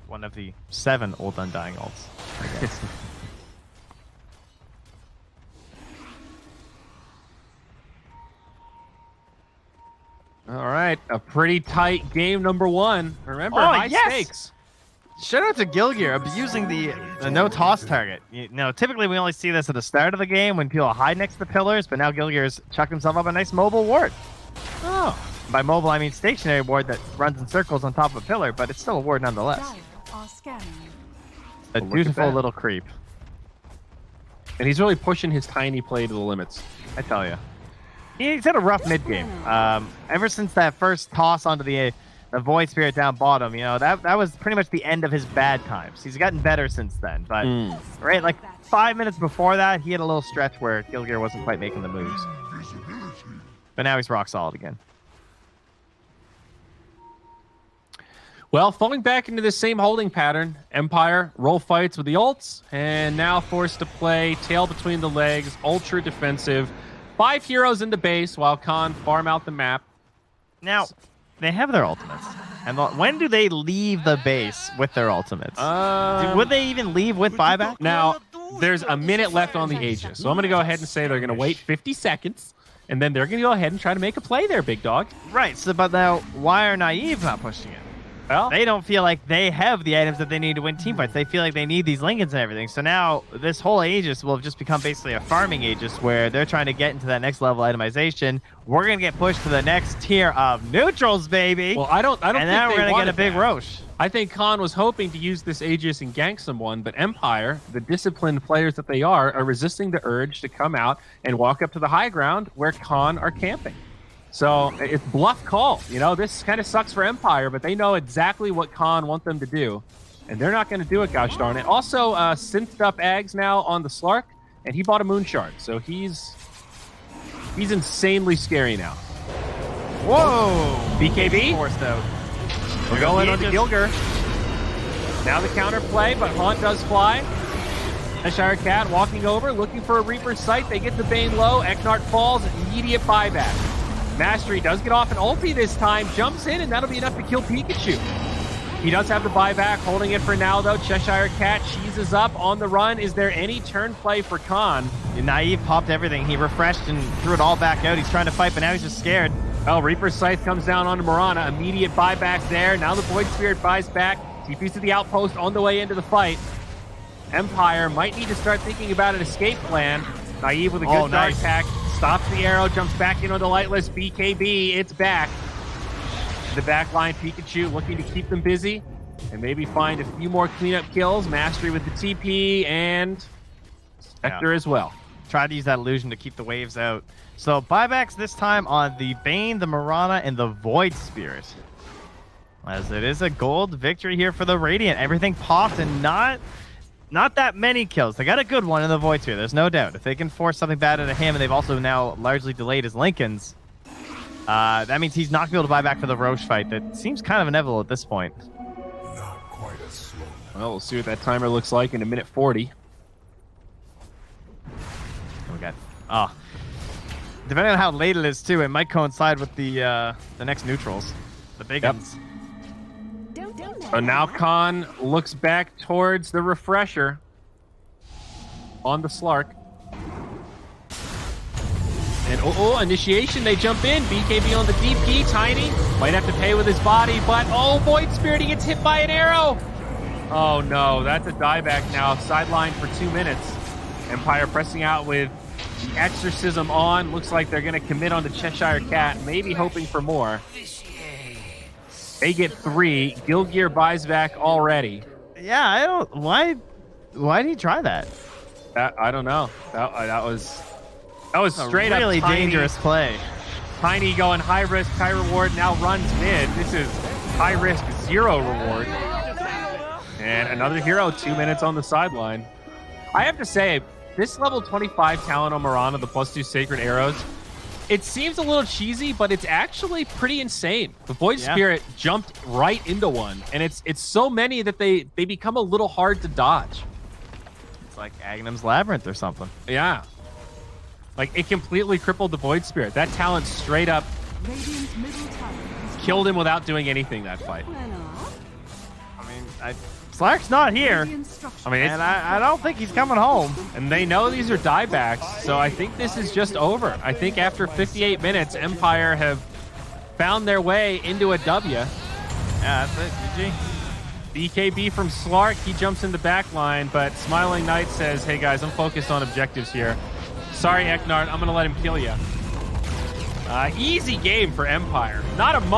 One of the 7 old Undying ults, I guess. All right, a pretty tight game number 1. Remember, high stakes. Shout out to Gilgear abusing the no toss target. Typically we only see this at the start of the game when people hide next to the pillars, but now Gilgear's chucked himself up a nice mobile ward. Oh. By mobile, I mean stationary ward that runs in circles on top of a pillar, but it's still a ward nonetheless. A beautiful little creep. And he's really pushing his Tiny play to the limits. I tell you. He's had a rough mid game. Ever since that first toss onto the Void Spirit down bottom, that was pretty much the end of his bad times. He's gotten better since then, but right, like 5 minutes before that, he had a little stretch where Gilgear wasn't quite making the moves. But now he's rock solid again. Well, falling back into the same holding pattern, Empire roll fights with the ults, and now forced to play tail between the legs, ultra defensive. 5 heroes in the base while Khan farm out the map. Now, they have their ultimates. And when do they leave the base with their ultimates? Would they even leave with buyback? Now, there's a minute left on the Aegis, so I'm going to go ahead and say they're going to wait 50 seconds, and then they're going to go ahead and try to make a play there, big dog. Right, but now, why are Naive not pushing it? Well, they don't feel like they have the items that they need to win team fights. They feel like they need these Lincolns and everything. So now this whole Aegis will have just become basically a farming Aegis where they're trying to get into that next level itemization. We're going to get pushed to the next tier of neutrals, baby. Well, I don't think and then we're going to get a big Roche. I think Khan was hoping to use this Aegis and gank someone, but Empire, the disciplined players that they are resisting the urge to come out and walk up to the high ground where Khan are camping. So it's bluff call. This kind of sucks for Empire, but they know exactly what Khan wants them to do. And they're not going to do it, gosh darn it. Also, synthed up Ags now on the Slark, and he bought a Moon Shard. So he's insanely scary now. Whoa! BKB? Forced out. We're going on to Gilger. Now the counter play, but Haunt does fly. Cheshire Cat walking over, looking for a Reaper's Sight. They get the Bane low. Eknart falls, immediate buyback. Mastery does get off an ulti this time, jumps in, and that'll be enough to kill Pikachu. He does have the buyback, holding it for now, though. Cheshire Cat cheeses up on the run. Is there any turn play for Khan? Naive popped everything. He refreshed and threw it all back out. He's trying to fight, but now he's just scared. Well, Reaper's Scythe comes down onto Mirana. Immediate buyback there. Now the Void Spirit buys back. TP's to the outpost on the way into the fight. Empire might need to start thinking about an escape plan. Naive with a good dart attack. Stops the arrow, jumps back in on the Lightless. BKB, it's back. The backline, Pikachu looking to keep them busy and maybe find a few more cleanup kills. Mastery with the TP and Spectre as well. Try to use that illusion to keep the waves out. So buybacks this time on the Bane, the Mirana, and the Void Spirit. As it is a gold victory here for the Radiant. Everything popped and not that many kills. They got a good one in the Void Spirit, there's no doubt. If they can force something bad into him, and they've also now largely delayed his Lincolns, that means he's not going to be able to buy back for the Roche fight. That seems kind of inevitable at this point. Not quite as slow. Well, we'll see what that timer looks like in a minute 40. We got depending on how late it is too, it might coincide with the next neutrals, the big ones. So now Khan looks back towards the refresher on the Slark. And initiation, they jump in. BKB on the DP, Tiny. Might have to pay with his body, but Void Spirit, he gets hit by an arrow. Oh no, that's a dieback now. Sideline for 2 minutes. Empire pressing out with the Exorcism on. Looks like they're going to commit on the Cheshire Cat, maybe hoping for more. They get 3. Gilgear buys back already. Yeah, I don't. Why did he try that? I don't know. That was straight up really Tiny, dangerous play. Tiny going high risk, high reward. Now runs mid. This is high risk, 0 reward. And another hero, 2 minutes on the sideline. I have to say, this level 25 talent on Mirana, the +2 Sacred Arrows, it seems a little cheesy, but it's actually pretty insane. The Void Spirit jumped right into one, and it's so many that they become a little hard to dodge. It's like Aghanim's Labyrinth or something. Yeah. Like, it completely crippled the Void Spirit. That talent straight up killed him without doing anything that fight. I mean, Slark's not here. I mean, and I don't think he's coming home. And they know these are diebacks, so I think this is just over. I think after 58 minutes, Empire have found their way into a W. Yeah, that's it. GG. BKB from Slark, he jumps in the back line, but Smiling Knight says, hey guys, I'm focused on objectives here. Sorry, Eknard, I'm going to let him kill you. Easy game for Empire. Not a moment.